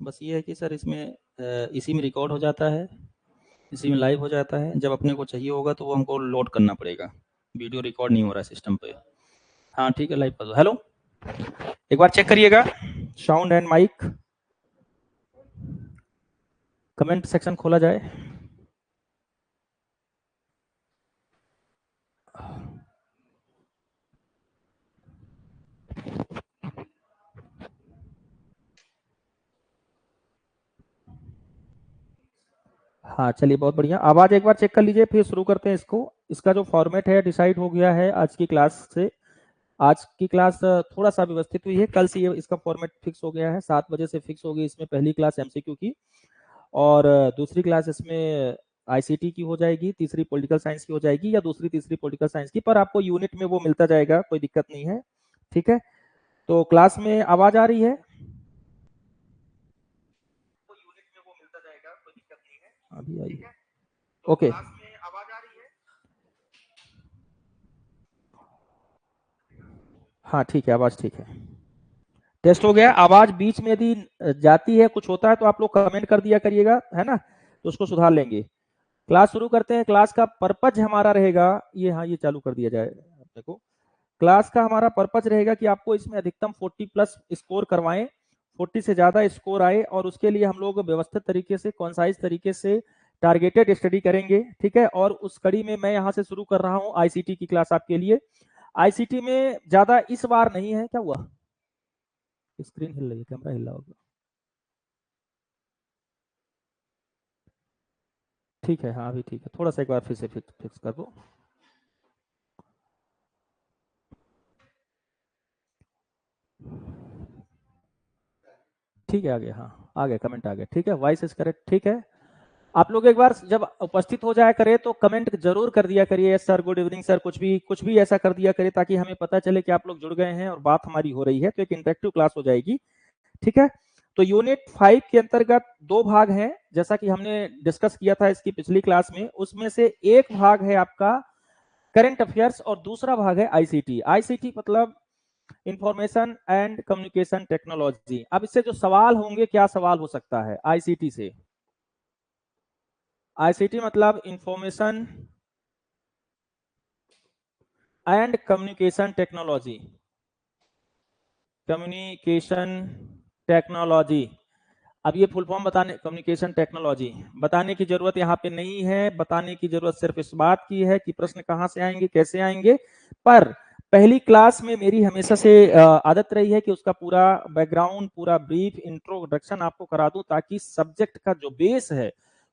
बस ये है कि सर इसमें इसी में रिकॉर्ड हो जाता है, इसी में लाइव हो जाता है। जब अपने को चाहिए होगा तो वो हमको लोड करना पड़ेगा। वीडियो रिकॉर्ड नहीं हो रहा है सिस्टम पे। हाँ ठीक है, लाइव कर दो। हेलो, एक बार चेक करिएगा sound and mic. Comment section खोला जाए। हाँ चलिए, बहुत बढ़िया। आवाज एक बार चेक कर लीजिए, फिर शुरू करते हैं इसको। इसका जो फॉर्मेट है डिसाइड हो गया है आज की क्लास से। आज की क्लास थोड़ा सा व्यवस्थित हुई है, कल से ये इसका फॉर्मेट फिक्स हो गया है। 7 बजे से फिक्स होगी इसमें पहली क्लास एमसीक्यू की, और दूसरी क्लास इसमें आईसीटी की हो जाएगी, तीसरी पॉलिटिकल साइंस की हो जाएगी, या दूसरी तीसरी पॉलिटिकल साइंस की, पर आपको यूनिट में वो मिलता जाएगा, कोई दिक्कत नहीं है। ठीक है, तो क्लास में आवाज आ रही है? यूनिट में वो मिलता जाएगा, कोई दिक्कत नहीं है। अभी आई? ओके, क्लास में आवाज आ रही है? हाँ ठीक है, आवाज ठीक है। टेस्ट हो गया। आवाज बीच में यदि जाती है, कुछ होता है, तो आप लोग कमेंट कर दिया करिएगा, है ना, तो उसको सुधार लेंगे। क्लास शुरू करते हैं। क्लास का पर्पज हमारा रहेगा ये, हाँ ये चालू कर दिया जाए अपने को। क्लास का हमारा पर्पज रहेगा कि आपको इसमें अधिकतम 40 प्लस स्कोर करवाएं, 40 से ज्यादा स्कोर आए, और उसके लिए हम लोग व्यवस्थित तरीके से, कॉन्साइज तरीके से टारगेटेड स्टडी करेंगे। ठीक है, और उस कड़ी में मैं यहाँ से शुरू कर रहा हूँ आईसीटी की क्लास आपके लिए। आईसीटी में ज्यादा इस बार नहीं है। क्या हुआ? स्क्रीन हिल रही है, कैमरा हिल रहा होगा। ठीक है, हाँ अभी ठीक है। थोड़ा सा एक बार फिर से फिक्स कर दो। ठीक है, आ गया, हाँ आ गया, कमेंट आ गया। ठीक है, वॉइस इज करेक्ट। ठीक है, आप लोग एक बार जब उपस्थित हो जाया करे तो कमेंट जरूर कर दिया करिए, yes sir, good evening sir, कुछ भी ऐसा कर दिया करे, ताकि हमें पता चले कि आप लोग जुड़ गए हैं और बात हमारी हो रही है। तो एक इंटरेक्टिव क्लास हो जाएगी। ठीक है, तो यूनिट 5 के अंतर्गत 2 भाग हैं, जैसा कि हमने डिस्कस किया था इसकी पिछली क्लास में। उसमें से एक भाग है आपका करंट अफेयर्स, और दूसरा भाग है आईसीटी। आईसीटी मतलब इंफॉर्मेशन एंड कम्युनिकेशन टेक्नोलॉजी। अब इससे जो सवाल होंगे, क्या सवाल हो सकता है आईसीटी से? आईसीटी मतलब information and communication technology. Communication technology. अब ये फुल फॉर्म बताने, कम्युनिकेशन टेक्नोलॉजी बताने की जरूरत यहाँ पे नहीं है। बताने की जरूरत सिर्फ इस बात की है कि प्रश्न कहाँ से आएंगे, कैसे आएंगे। पर पहली क्लास में मेरी हमेशा से आदत रही है कि उसका पूरा बैकग्राउंड, पूरा ब्रीफ इंट्रोडक्शन आपको करा दूं, ताकि सब्जेक्ट का जो बेस है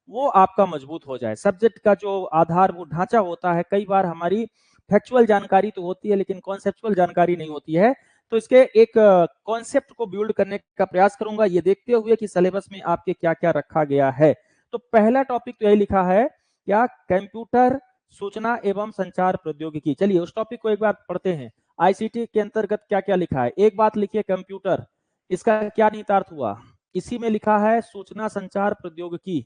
वो आपका मजबूत हो जाए। सब्जेक्ट का जो आधारभूत ढांचा होता है, कई बार हमारी फैक्चुअल जानकारी तो होती है लेकिन कॉन्सेप्चुअल जानकारी नहीं होती है। तो इसके एक कॉन्सेप्ट को बिल्ड करने का प्रयास करूंगा, ये देखते हुए कि सिलेबस में आपके क्या क्या रखा गया है। तो पहला टॉपिक तो यही लिखा है, क्या? कंप्यूटर सूचना एवं संचार प्रौद्योगिकी। चलिए उस टॉपिक को एक बार पढ़ते हैं। आईसीटी के अंतर्गत क्या क्या लिखा है। एक बात लिखिए, कंप्यूटर, इसका क्या निहितार्थ हुआ? इसी में लिखा है सूचना संचार प्रौद्योगिकी।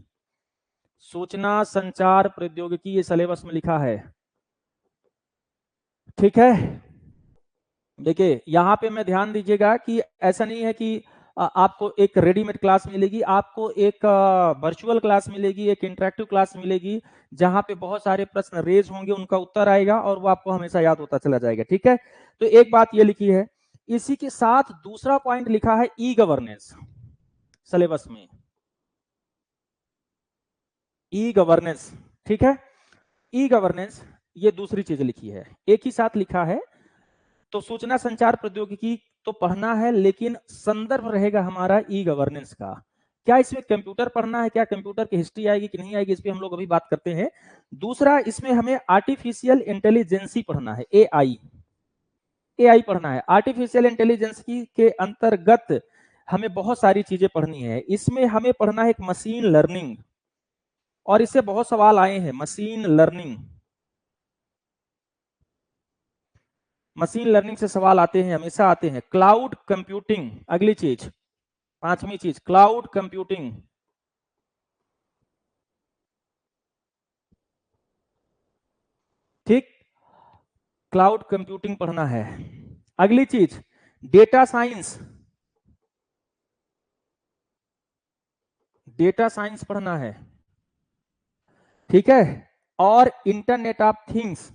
सूचना संचार प्रौद्योगिकी, ये सिलेबस में लिखा है। ठीक है, देखिए यहाँ पे मैं ध्यान दीजिएगा कि ऐसा नहीं है कि आपको एक रेडीमेड क्लास मिलेगी, आपको एक वर्चुअल क्लास मिलेगी, एक इंटरेक्टिव क्लास मिलेगी, जहां पे बहुत सारे प्रश्न रेज होंगे, उनका उत्तर आएगा और वो आपको हमेशा याद होता चला जाएगा। ठीक है, तो एक बात ये लिखी है। इसी के साथ दूसरा पॉइंट लिखा है ई गवर्नेंस सिलेबस में। ई गवर्नेंस, ठीक है, ई गवर्नेंस ये दूसरी चीज लिखी है, एक ही साथ लिखा है। तो सूचना संचार प्रौद्योगिकी तो पढ़ना है, लेकिन संदर्भ रहेगा हमारा ई गवर्नेंस का। क्या इसमें कंप्यूटर पढ़ना है, क्या कंप्यूटर की हिस्ट्री आएगी कि नहीं आएगी, इस पे हम लोग अभी बात करते हैं। दूसरा, इसमें हमें आर्टिफिशियल इंटेलिजेंसी पढ़ना है, एआई। एआई पढ़ना है। आर्टिफिशियल इंटेलिजेंस की के अंतर्गत हमें बहुत सारी चीजें पढ़नी है। इसमें हमें पढ़ना है एक मशीन लर्निंग, और इससे बहुत सवाल आए हैं। मशीन लर्निंग, मशीन लर्निंग से सवाल आते हैं, हमेशा आते हैं। क्लाउड कंप्यूटिंग, अगली चीज, पांचवी चीज, क्लाउड कंप्यूटिंग। ठीक, क्लाउड कंप्यूटिंग पढ़ना है। अगली चीज, डेटा साइंस। डेटा साइंस पढ़ना है, ठीक है, और internet of things,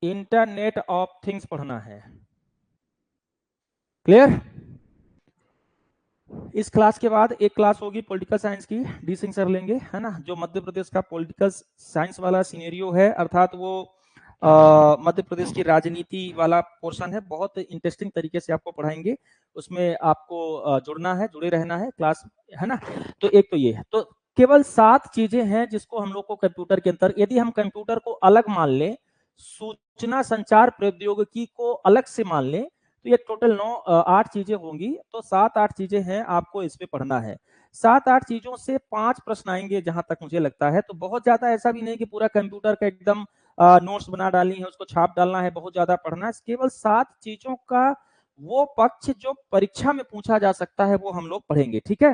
internet of things पढ़ना है। क्लियर? इस क्लास के बाद एक क्लास होगी पॉलिटिकल साइंस की, डी सिंह सर लेंगे, है ना, जो मध्य प्रदेश का पॉलिटिकल साइंस वाला सिनेरियो है, अर्थात वो मध्य प्रदेश की राजनीति वाला पोर्शन है, बहुत इंटरेस्टिंग तरीके से आपको पढ़ाएंगे, उसमें आपको जुड़ना है, जुड़े रहना है क्लास, है ना। तो एक तो ये है, तो केवल 7 चीजें हैं जिसको हम लोग को कंप्यूटर के अंदर, यदि हम कंप्यूटर को अलग मान लें, सूचना संचार प्रौद्योगिकी को अलग से मान लें, तो ये टोटल 8 चीजें होंगी, तो 7-8 चीजें हैं आपको इस पे पढ़ना है। 7-8 चीजों से 5 प्रश्न आएंगे जहां तक मुझे लगता है, तो बहुत ज्यादा ऐसा भी नहीं कि पूरा कंप्यूटर का एकदम नोट्स बना डालनी है, उसको छाप डालना है, बहुत ज्यादा पढ़ना है। केवल 7 चीजों का वो पक्ष जो परीक्षा में पूछा जा सकता है वो हम लोग पढ़ेंगे, ठीक है।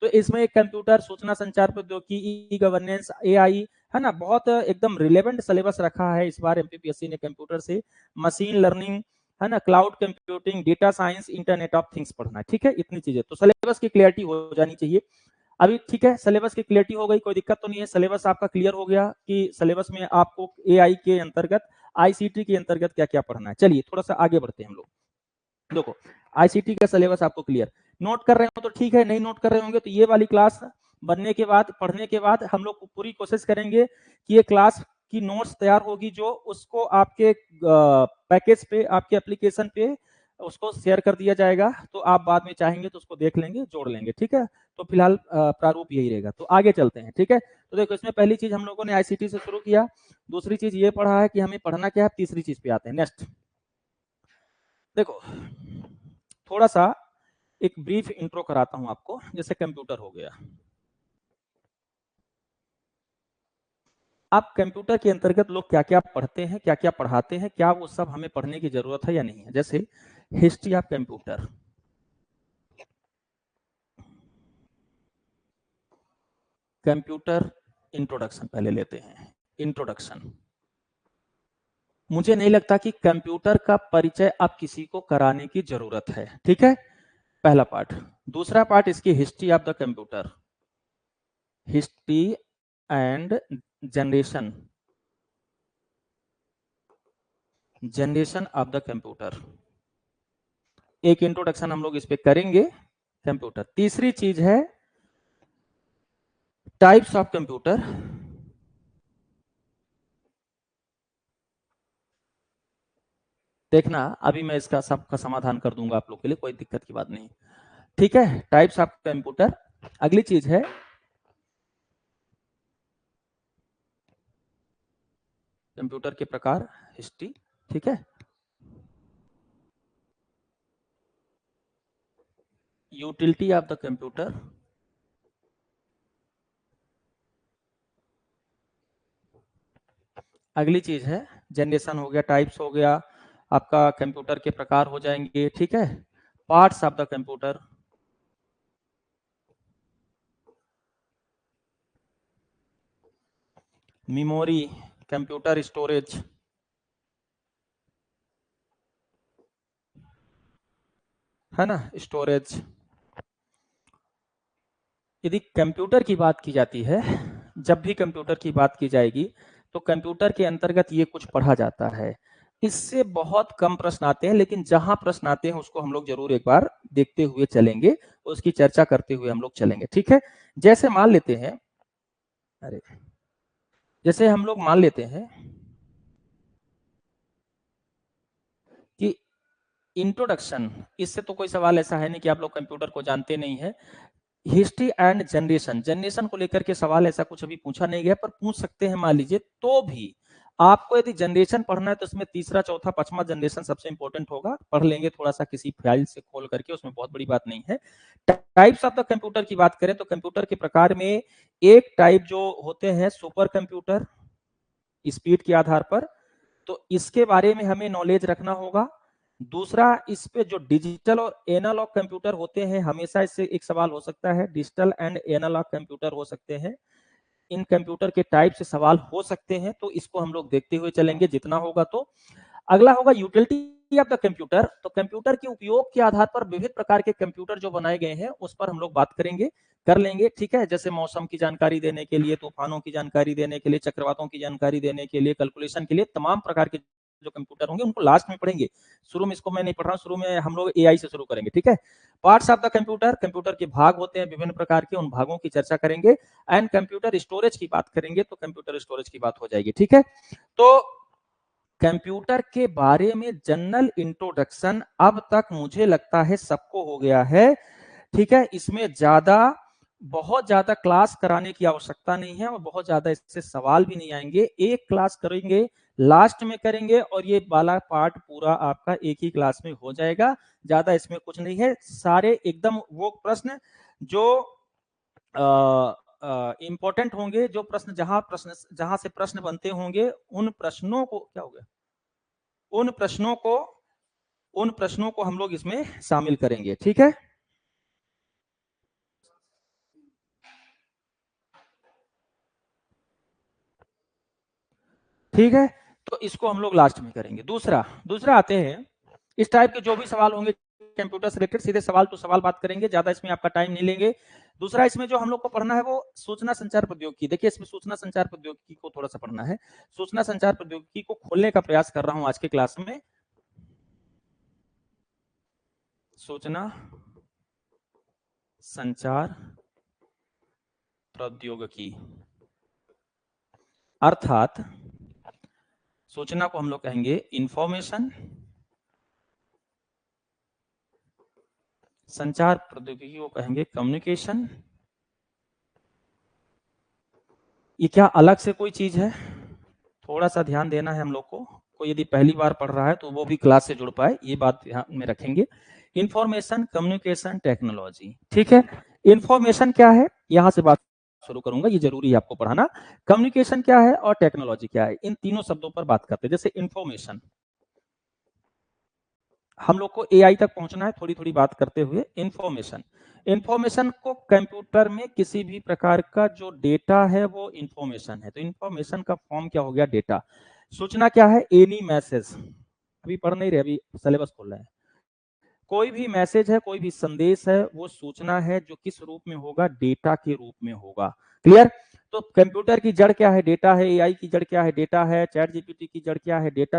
तो इसमें कंप्यूटर, सूचना संचार प्रौद्योगिकी, ई गवर्नेंस, एआई, है ना, बहुत एकदम रिलेवेंट सिलेबस रखा है इस बार एमपीपीएससी ने कंप्यूटर से। मशीन लर्निंग, है ना, cloud computing, data science, internet of things पढ़ना है, ठीक है। इतनी चीजें तो सिलेबस की क्लियरिटी हो जानी चाहिए अभी, ठीक है। सिलेबस की क्लियरिटी हो गई, कोई दिक्कत तो नहीं है, सिलेबस आपका क्लियर हो गया कि सिलेबस में आपको एआई के अंतर्गत, आईसीटी के अंतर्गत क्या क्या पढ़ना है। चलिए थोड़ा सा आगे बढ़ते हैं हम लोग। देखो आईसीटी का सिलेबस आपको क्लियर, नोट कर रहे हो तो ठीक है, नहीं नोट कर रहे होंगे तो ये वाली क्लास बनने के बाद, पढ़ने के बाद हम लोग पूरी कोशिश करेंगे कि ये क्लास की नोट्स तैयार होगी, जो उसको आपके पैकेज पे, आपके एप्लीकेशन पे उसको शेयर कर दिया जाएगा, तो आप बाद में चाहेंगे तो उसको देख लेंगे, जोड़ लेंगे, ठीक है। तो फिलहाल प्रारूप यही रहेगा, तो आगे चलते हैं, ठीक है। तो देखो इसमें पहली चीज हम लोगों ने आईसीटी से शुरू किया, दूसरी चीज ये पढ़ा है कि हमें पढ़ना क्या है, तीसरी चीज पे आते हैं। नेक्स्ट देखो, थोड़ा सा एक ब्रीफ इंट्रो कराता हूं आपको, जैसे कंप्यूटर हो गया। आप कंप्यूटर के अंतर्गत लोग क्या क्या पढ़ते हैं, क्या क्या पढ़ाते हैं, क्या वो सब हमें पढ़ने की जरूरत है या नहीं है। जैसे history of computer, computer introduction पहले लेते हैं। इंट्रोडक्शन, मुझे नहीं लगता कि कंप्यूटर का परिचय अब किसी को कराने की जरूरत है, ठीक है, पहला पार्ट। दूसरा पार्ट इसकी history of the computer, history and generation, generation of the computer, एक इंट्रोडक्शन हम लोग इस पे करेंगे कंप्यूटर। तीसरी चीज है टाइप्स ऑफ कंप्यूटर, देखना अभी मैं इसका सबका समाधान कर दूंगा आप लोग के लिए, कोई दिक्कत की बात नहीं, ठीक है। Types of computer. अगली चीज है कंप्यूटर के प्रकार, हिस्ट्री, ठीक है। यूटिलिटी ऑफ द कंप्यूटर, अगली चीज है जनरेशन हो गया, टाइप्स हो गया, आपका कंप्यूटर के प्रकार हो जाएंगे, ठीक है। Parts of the computer, memory, computer storage, है ना, स्टोरेज। यदि कंप्यूटर की बात की जाती है, जब भी कंप्यूटर की बात की जाएगी तो कंप्यूटर के अंतर्गत ये कुछ पढ़ा जाता है। इससे बहुत कम प्रश्न आते हैं, लेकिन जहां प्रश्न आते हैं उसको हम लोग जरूर एक बार देखते हुए चलेंगे, उसकी चर्चा करते हुए हम लोग चलेंगे, ठीक है। जैसे मान लेते हैं, अरे जैसे हम लोग मान लेते हैं कि इंट्रोडक्शन, इससे तो कोई सवाल ऐसा है नहीं कि आप लोग कंप्यूटर को जानते नहीं है। हिस्ट्री एंड जनरेशन, जनरेशन को लेकर के सवाल ऐसा कुछ अभी पूछा नहीं गया, पर पूछ सकते हैं मान लीजिए, तो भी आपको यदि जनरेशन पढ़ना है तो इसमें तीसरा चौथा पांचवा जनरेशन सबसे इंपॉर्टेंट होगा, पढ़ लेंगे थोड़ा सा किसी फाइल से खोल करके, उसमें बहुत बड़ी बात नहीं है। टाइप्स ऑफ द कंप्यूटर की बात करें तो कंप्यूटर के प्रकार में एक टाइप जो होते हैं सुपर कंप्यूटर, स्पीड के आधार पर, तो इसके बारे में हमें नॉलेज रखना होगा। दूसरा, इस पे जो डिजिटल और एनालॉग कंप्यूटर होते हैं, हमेशा इससे एक सवाल हो सकता है, डिजिटल एंड एनालॉग कंप्यूटर हो सकते हैं, इन कंप्यूटर के टाइप से सवाल हो सकते हैं, तो इसको हम लोग देखते हुए चलेंगे जितना होगा। तो अगला होगा यूटिलिटी ऑफ द कंप्यूटर, तो कंप्यूटर के उपयोग के आधार पर विविध प्रकार के कंप्यूटर जो बनाए गए हैं उस पर हम लोग बात करेंगे, कर लेंगे, ठीक है। जैसे मौसम की जानकारी देने के लिए, तूफानों की जानकारी देने के लिए, चक्रवातों की जानकारी देने के लिए, कैलकुलेशन के लिए, तमाम प्रकार के जो कंप्यूटर होंगे उनको लास्ट में पढ़ेंगे। शुरू में इसको मैं नहीं पढ़ रहा हूँ, शुरू में हम लोग एआई से शुरू करेंगे, ठीक है। Parts of the computer, computer के भाग होते हैं विभिन्न प्रकार के, उन भागों की चर्चा करेंगे। एंड कंप्यूटर स्टोरेज की बात करेंगे तो कंप्यूटर स्टोरेज की बात हो जाएगी, ठीक है। तो कंप्यूटर के बारे में जनरल इंट्रोडक्शन अब तक मुझे लगता है सबको हो गया है, ठीक है। इसमें बहुत ज्यादा क्लास कराने की आवश्यकता नहीं है और बहुत ज्यादा इससे सवाल भी नहीं आएंगे। एक क्लास करेंगे, लास्ट में करेंगे, और ये वाला पार्ट पूरा आपका एक ही क्लास में हो जाएगा। ज्यादा इसमें कुछ नहीं है, सारे एकदम वो प्रश्न जो इंपॉर्टेंट होंगे, जो प्रश्न जहां से प्रश्न बनते होंगे, उन प्रश्नों को क्या हो गया, उन प्रश्नों को हम लोग इसमें शामिल करेंगे, ठीक है। ठीक है, तो इसको हम लोग लास्ट में करेंगे। दूसरा आते हैं, इस टाइप के जो भी सवाल होंगे कंप्यूटर से रिलेटेड, सीधे सवाल टू सवाल बात करेंगे, ज्यादा इसमें आपका टाइम नहीं लेंगे। दूसरा इसमें जो हम लोग को पढ़ना है वो सूचना संचार प्रौद्योगिकी। देखिए इसमें सूचना संचार प्रौद्योगिकी को थोड़ा सा पढ़ना है। सूचना संचार प्रौद्योगिकी को खोलने का प्रयास कर रहा हूं आज के क्लास में। सूचना संचार प्रौद्योगिकी अर्थात सूचना को हम लोग कहेंगे इंफॉर्मेशन, संचार प्रौद्योगिकी को कहेंगे कम्युनिकेशन। ये क्या अलग से कोई चीज है? थोड़ा सा ध्यान देना है हम लोग को। कोई यदि पहली बार पढ़ रहा है तो वो भी क्लास से जुड़ पाए, ये बात ध्यान में रखेंगे। इंफॉर्मेशन, कम्युनिकेशन, टेक्नोलॉजी, ठीक है। इंफॉर्मेशन क्या है, यहां से बात शुरू करूंगा, ये जरूरी है आपको पढ़ाना। कम्युनिकेशन क्या है और टेक्नोलॉजी क्या है, इन तीनों शब्दों पर बात करते हैं। जैसे इंफॉर्मेशन, हम लोग को एआई तक पहुंचना है, थोड़ी थोड़ी बात करते हुए। इंफॉर्मेशन को कंप्यूटर में किसी भी प्रकार का जो डेटा है वो इंफॉर्मेशन है। तो इंफॉर्मेशन का फॉर्म क्या हो गया, डेटा। सूचना क्या है, एनी मैसेज। अभी पढ़ नहीं रहे, अभी सिलेबस खोल रहे हैं। कोई भी मैसेज है, कोई भी संदेश है, वो सूचना है, जो किस रूप में होगा, डेटा के रूप में होगा। क्लियर। तो कंप्यूटर की जड़ क्या है, डेटा है। एआई की जड़ क्या है, डेटा है। चैट जीपीटी की जड़ क्या है, डेटा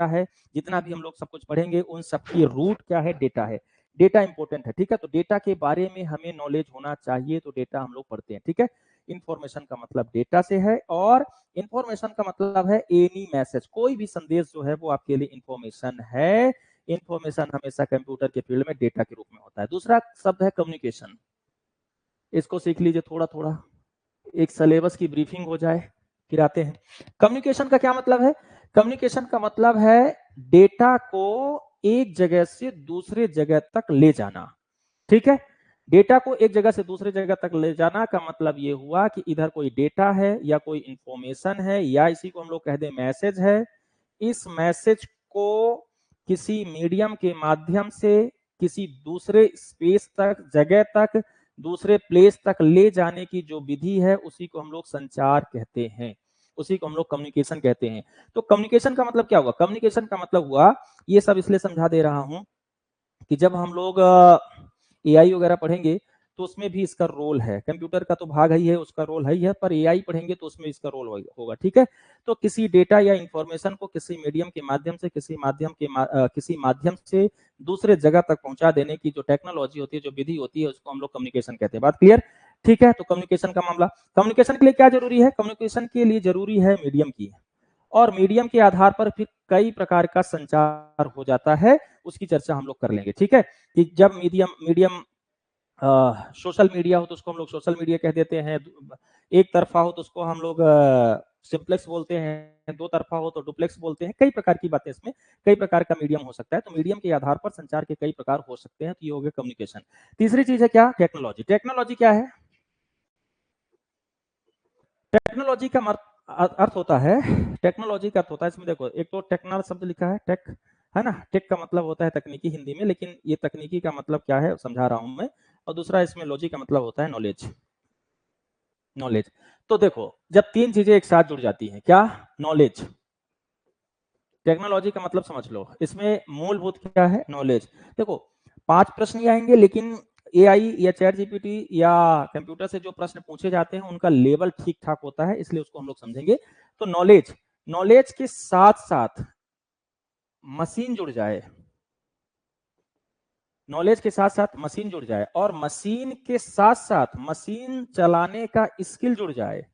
है। जितना भी हम लोग सब कुछ पढ़ेंगे उन सबकी रूट क्या है, डेटा है। डेटा इंपॉर्टेंट है, ठीक है। तो डेटा के बारे में हमें नॉलेज होना चाहिए, तो डेटा हम लोग पढ़ते हैं, ठीक है। इंफॉर्मेशन का मतलब डेटा से है, और इंफॉर्मेशन का मतलब है एनी मैसेज, कोई भी संदेश जो है वो आपके लिए इंफॉर्मेशन है। इंफॉर्मेशन हमेशा कंप्यूटर के फील्ड में डेटा के रूप में होता है। दूसरा शब्द है कम्युनिकेशन, इसको सीख लीजिए थोड़ा थोड़ा, एक सिलेबस की ब्रीफिंग हो जाए, फिर आते हैं। कम्युनिकेशन का क्या मतलब है, कम्युनिकेशन का मतलब है डेटा को एक जगह से दूसरे जगह तक ले जाना, ठीक है। डेटा को एक जगह से दूसरे जगह तक ले जाना का मतलब ये हुआ कि इधर कोई डेटा है या कोई इंफॉर्मेशन है, या इसी को हम लोग कह दें मैसेज है। इस मैसेज को किसी मीडियम के माध्यम से किसी दूसरे स्पेस तक, जगह तक, दूसरे प्लेस तक ले जाने की जो विधि है उसी को हम लोग संचार कहते हैं, उसी को हम लोग कम्युनिकेशन कहते हैं। तो कम्युनिकेशन का मतलब क्या हुआ, कम्युनिकेशन का मतलब हुआ, ये सब इसलिए समझा दे रहा हूं कि जब हम लोग एआई वगैरह पढ़ेंगे तो उसमें भी इसका रोल है। कंप्यूटर का तो भाग ही है, उसका रोल है ही है, पर एआई पढ़ेंगे तो उसमें इसका रोल होगा, ठीक है। तो किसी डेटा या इंफॉर्मेशन को किसी मीडियम के माध्यम से, किसी माध्यम से दूसरे जगह तक पहुंचा देने की जो टेक्नोलॉजी होती है, जो विधि होती है, उसको हम लोग कम्युनिकेशन कहते हैं। बात क्लियर, ठीक है। तो कम्युनिकेशन का मामला, कम्युनिकेशन के लिए क्या जरूरी है, कम्युनिकेशन के लिए जरूरी है मीडियम की, और मीडियम के आधार पर फिर कई प्रकार का संचार हो जाता है, उसकी चर्चा हम लोग कर लेंगे, ठीक है। कि जब मीडियम सोशल मीडिया हो तो उसको हम लोग सोशल मीडिया कह देते हैं, एक तरफा हो तो उसको हम लोग सिंप्लेक्स बोलते हैं, दो तरफा हो तो डुप्लेक्स बोलते हैं। कई प्रकार की बातें इसमें, कई प्रकार का मीडियम हो सकता है। तो मीडियम के आधार पर संचार के कई प्रकार हो सकते हैं, तो ये हो गया कम्युनिकेशन। तीसरी चीज है क्या, टेक्नोलॉजी। टेक्नोलॉजी क्या है, टेक्नोलॉजी का अर्थ होता है, टेक्नोलॉजी का अर्थ होता है, इसमें देखो एक तो टेक्नल शब्द लिखा है, टेक है ना, टेक का मतलब होता है तकनीकी हिंदी में, लेकिन ये तकनीकी का मतलब क्या है समझा रहा हूं मैं। और दूसरा इसमें लॉजी का मतलब होता है नॉलेज, नॉलेज। तो देखो जब तीन चीजें एक साथ जुड़ जाती हैं, क्या, नॉलेज, टेक्नोलॉजी का मतलब समझ लो, इसमें मूलभूत क्या है, नॉलेज। देखो 5 प्रश्न ही आएंगे, लेकिन एआई या चैट जीपीटी या कंप्यूटर से जो प्रश्न पूछे जाते हैं उनका लेवल ठीक ठाक होता है, इसलिए उसको हम लोग समझेंगे। तो नॉलेज, नॉलेज के साथ साथ मशीन जुड़ जाए, नॉलेज के साथ साथ मशीन जुड़ जाए, और मशीन के साथ साथ मशीन चलाने का स्किल जुड़ जाए।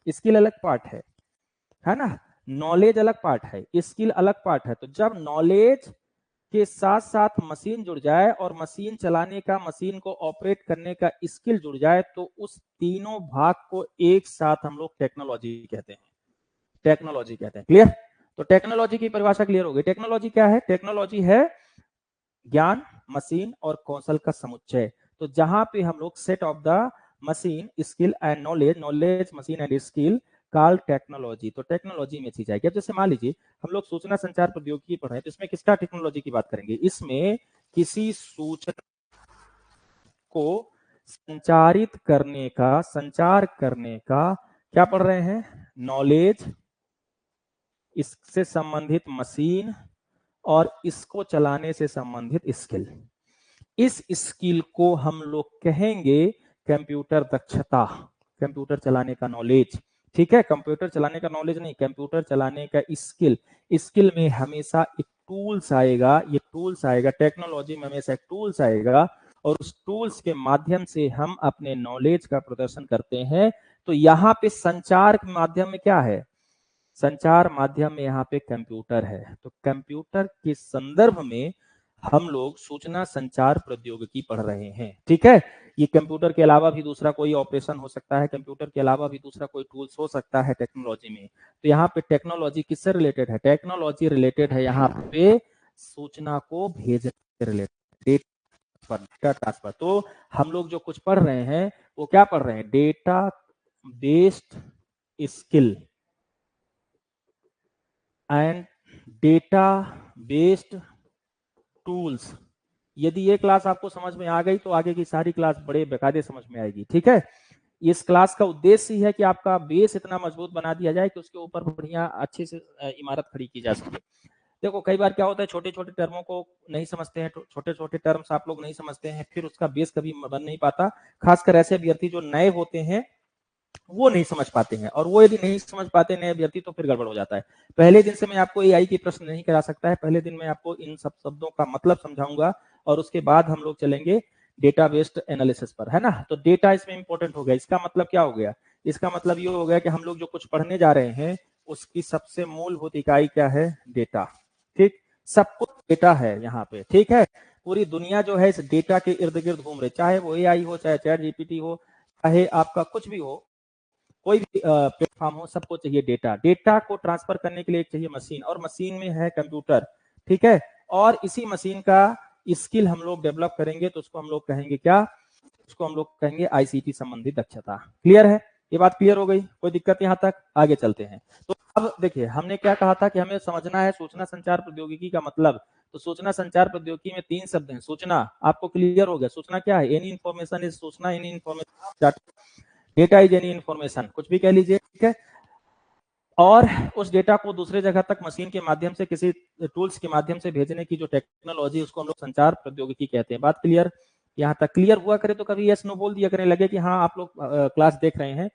स्किल अलग पार्ट है ना, नॉलेज अलग पार्ट है, स्किल अलग पार्ट है। तो जब नॉलेज के साथ साथ मशीन जुड़ जाए और मशीन चलाने का, मशीन को ऑपरेट करने का स्किल जुड़ जाए, तो उस तीनों भाग को एक साथ हम लोग टेक्नोलॉजी कहते हैं, टेक्नोलॉजी कहते हैं। क्लियर? तो टेक्नोलॉजी की परिभाषा क्लियर हो गई। टेक्नोलॉजी क्या है? टेक्नोलॉजी है ज्ञान, मशीन और कौशल का समुच्चय। तो जहां पे हम लोग set of the machine, skill and knowledge, knowledge, machine and skill call technology, तो टेक्नोलॉजी में चीज जाएगी। अब जैसे मान लीजिए हम लोग सूचना संचार प्रौद्योगिकी पढ़ रहे हैं, तो इसमें किसका टेक्नोलॉजी की बात करेंगे? इसमें किसी सूचना को संचारित करने का, संचार करने का क्या पढ़ रहे हैं? नॉलेज, इससे संबंधित मशीन और इसको चलाने से संबंधित स्किल। इस स्किल को हम लोग कहेंगे कंप्यूटर दक्षता, कंप्यूटर चलाने का नॉलेज। ठीक है, कंप्यूटर चलाने का नॉलेज नहीं, कंप्यूटर चलाने का स्किल। स्किल में हमेशा एक टूल्स आएगा, ये टूल्स आएगा, टेक्नोलॉजी में हमेशा एक टूल्स आएगा, और उस टूल्स के माध्यम से हम अपने नॉलेज का प्रदर्शन करते हैं। तो यहाँ पे संचार के माध्यम में क्या है? संचार माध्यम में यहाँ पे कंप्यूटर है। तो कंप्यूटर के संदर्भ में हम लोग सूचना संचार प्रौद्योगिकी पढ़ रहे हैं। ठीक है, ये कंप्यूटर के अलावा भी दूसरा कोई ऑपरेशन हो सकता है, कंप्यूटर के अलावा भी दूसरा कोई टूल्स हो सकता है टेक्नोलॉजी में। तो यहाँ पे टेक्नोलॉजी किससे रिलेटेड है? टेक्नोलॉजी रिलेटेड है यहाँ पे सूचना को भेजने से रिलेटेड, डेटा ट्रांसफर। तो हम लोग जो कुछ पढ़ रहे हैं वो क्या पढ़ रहे हैं? Data based skill and data based tools. यदि ये क्लास आपको समझ में आ गई तो आगे की सारी क्लास बड़े बेकायदे समझ में आएगी। ठीक है, इस क्लास का उद्देश्य ही है कि आपका बेस इतना मजबूत बना दिया जाए कि उसके ऊपर बढ़िया अच्छे से इमारत खड़ी की जा सके। देखो कई बार क्या होता है, छोटे छोटे टर्मों को नहीं समझते हैं, छोटे छोटे टर्म्स आप लोग नहीं समझते हैं, फिर उसका बेस कभी बन नहीं पाता। खासकर ऐसे अभ्यर्थी जो नए होते हैं वो नहीं समझ पाते हैं, और वो यदि नहीं समझ पाते नए अभ्यर्थी तो फिर गड़बड़ हो जाता है। पहले दिन से मैं आपको एआई के प्रश्न नहीं करा सकता है, पहले दिन मैं आपको इन सब शब्दों का मतलब समझाऊंगा, और उसके बाद हम लोग चलेंगे डेटा बेस्ड एनालिसिस पर, है ना। तो डेटा इसमें इंपॉर्टेंट हो गया। इसका मतलब क्या हो गया? इसका मतलब ये हो गया कि हम लोग जो कुछ पढ़ने जा रहे हैं उसकी सबसे मूलभूत इकाई क्या है? डेटा। ठीक, सब कुछ डेटा है यहाँ पे। ठीक है, पूरी दुनिया जो है इस डेटा के इर्द गिर्द घूम रही, चाहे वो एआई हो, चाहे चैट जीपीटी हो, चाहे आपका कुछ भी हो, कोई भी प्लेटफॉर्म हो, सबको चाहिए डेटा। डेटा को ट्रांसफर करने के लिए चाहिए मशीन, और मशीन में है कंप्यूटर। ठीक है, और इसी मशीन का स्किल हम लोग डेवलप करेंगे, तो उसको हम लोग कहेंगे क्या? उसको हम लोग कहेंगे आईसीटी संबंधी दक्षता। क्लियर है? ये बात क्लियर हो गई? कोई दिक्कत यहाँ तक? आगे चलते हैं। तो अब देखिए हमने क्या कहा था कि हमें समझना है सूचना संचार प्रौद्योगिकी का मतलब। तो सूचना संचार प्रौद्योगिकी में 3 शब्द हैं। सूचना आपको क्लियर हो गया? सूचना क्या है? एनी इंफॉर्मेशन इज सूचना, any information, data is any information, कुछ भी कह लीजिए। ठीक है, और उस डेटा को दूसरे जगह तक मशीन के माध्यम से, किसी टूल्स के माध्यम से भेजने की जो टेक्नोलॉजी, उसको हम लोग संचार प्रौद्योगिकी कहते हैं। बात क्लियर? यहाँ तक क्लियर हुआ करे तो कभी यस नो बोल दिया करें, लगे कि हाँ आप लोग क्लास देख रहे हैं।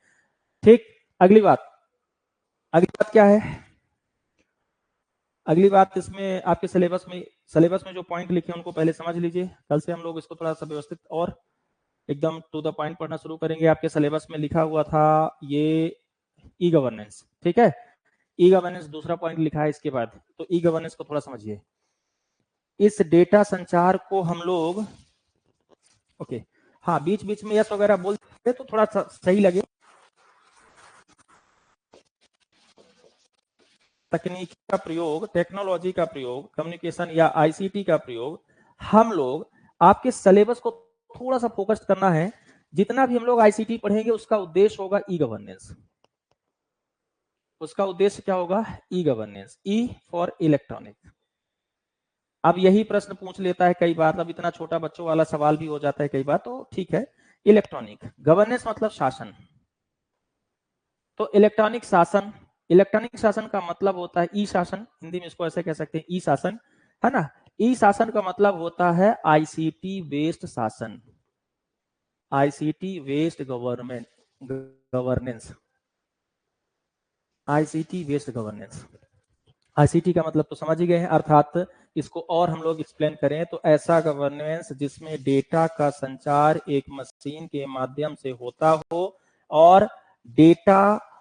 ठीक, अगली बात, अगली बात क्या है? अगली बात, इसमें आपके सिलेबस में जो पॉइंट लिखे हैं उनको पहले समझ लीजिए। कल से हम लोग इसको थोड़ा सा व्यवस्थित और एकदम टू द पॉइंट पढ़ना शुरू करेंगे। आपके सिलेबस में लिखा हुआ था ये ई गवर्नेंस। ठीक है, ई गवर्नेंस दूसरा पॉइंट लिखा है इसके बाद। तो ई गवर्नेंस को थोड़ा समझिए। इस डेटा संचार को हम लोग, ओके, हाँ बीच बीच में यस वगैरह बोलते तो थोड़ा सही लगे। तकनीकी का प्रयोग, टेक्नोलॉजी का प्रयोग, कम्युनिकेशन या आईसीटी का प्रयोग, हम लोग आपके सिलेबस को थोड़ा सा फोकस करना है। जितना भी हम लोग आईसीटी पढ़ेंगे उसका उद्देश्य होगा ई गवर्नेंस। उसका उद्देश्य क्या होगा? E governance, E for electronic. अब यही प्रश्न पूछ लेता है कई बार, अब इतना छोटा बच्चों वाला सवाल भी हो जाता है कई बार, तो ठीक है। इलेक्ट्रॉनिक गवर्नेंस मतलब शासन, तो इलेक्ट्रॉनिक शासन इलेक्ट्रॉनिक शासन का मतलब होता है ई शासन, हिंदी में इसको ऐसे कह सकते हैं ई शासन, है ना। ई शासन का मतलब होता है आईसीटी बेस्ड शासन, ICT based governance, ICT based governance. ICT का मतलब तो समझ ही गए हैं, अर्थात इसको और हम लोग एक्सप्लेन करें तो ऐसा गवर्नेंस जिसमें डेटा का संचार एक मशीन के माध्यम से होता हो और डेटा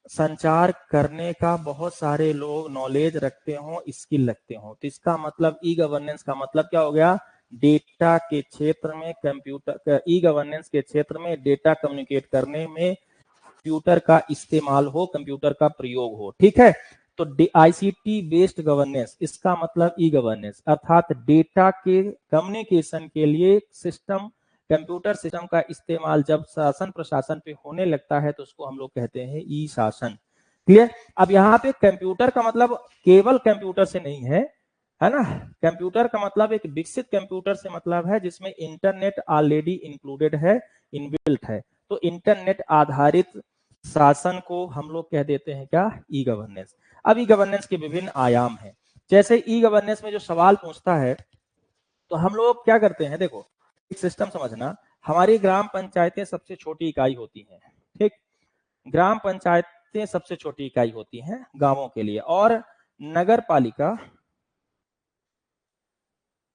संचार करने का बहुत सारे लोग नॉलेज रखते हो, स्किल रखते हो। तो इसका मतलब ई गवर्नेंस का मतलब क्या हो गया, डेटा के क्षेत्र में कंप्यूटर, ई गवर्नेंस के क्षेत्र में डेटा कम्युनिकेट करने में कंप्यूटर का इस्तेमाल हो, कंप्यूटर का प्रयोग हो, ठीक है। तो आईसीटी बेस्ड गवर्नेंस, इसका मतलब ई गवर्नेंस, अर्थात डेटा के कम्युनिकेशन के लिए सिस्टम, कंप्यूटर सिस्टम का इस्तेमाल जब शासन प्रशासन पे होने लगता है तो उसको हम लोग कहते हैं ई शासन। क्लियर। अब यहाँ पे कंप्यूटर का मतलब केवल कंप्यूटर से नहीं है ना। कंप्यूटर का मतलब एक विकसित कंप्यूटर से मतलब है जिसमें इंटरनेट ऑलरेडी इंक्लूडेड है, इनबिल्ट है। तो इंटरनेट आधारित शासन को हम लोग कह देते हैं क्या, ई गवर्नेंस। अब ई गवर्नेंस के विभिन्न आयाम हैं। जैसे ई गवर्नेंस में जो सवाल पूछता है तो हम लोग क्या करते हैं, देखो एक सिस्टम समझना, हमारी ग्राम पंचायतें सबसे छोटी इकाई होती हैं, ठीक। ग्राम पंचायतें सबसे छोटी इकाई होती हैं गांवों के लिए, और नगर पालिका,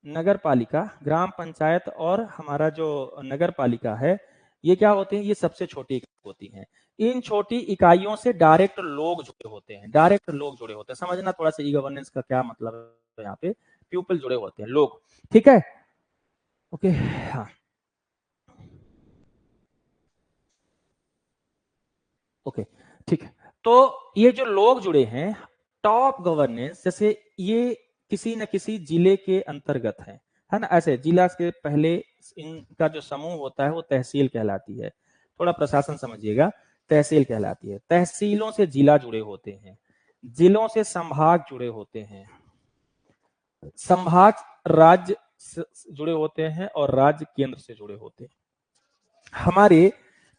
नगर पालिका, ग्राम पंचायत और हमारा जो नगर पालिका है, ये क्या होते हैं, ये सबसे छोटी इकाई होती हैं। इन छोटी इकाइयों से डायरेक्ट लोग जुड़े होते हैं, डायरेक्ट लोग जुड़े होते हैं। समझना थोड़ा सा ई गवर्नेंस का क्या मतलब है, यहाँ पे पीपल जुड़े होते हैं, लोग, ठीक है। ओके, हाँ, ओके, ठीक है। तो ये जो लोग जुड़े हैं, टॉप गवर्नेंस, जैसे ये किसी न किसी जिले के अंतर्गत है ना। ऐसे जिला के पहले इनका जो समूह होता है वो तहसील कहलाती है। थोड़ा प्रशासन समझिएगा, तहसील कहलाती है। तहसीलों से जिला जुड़े होते हैं, जिलों से संभाग जुड़े होते हैं, संभाग राज्य से जुड़े होते हैं और राज्य केंद्र से जुड़े होते हैं। हमारे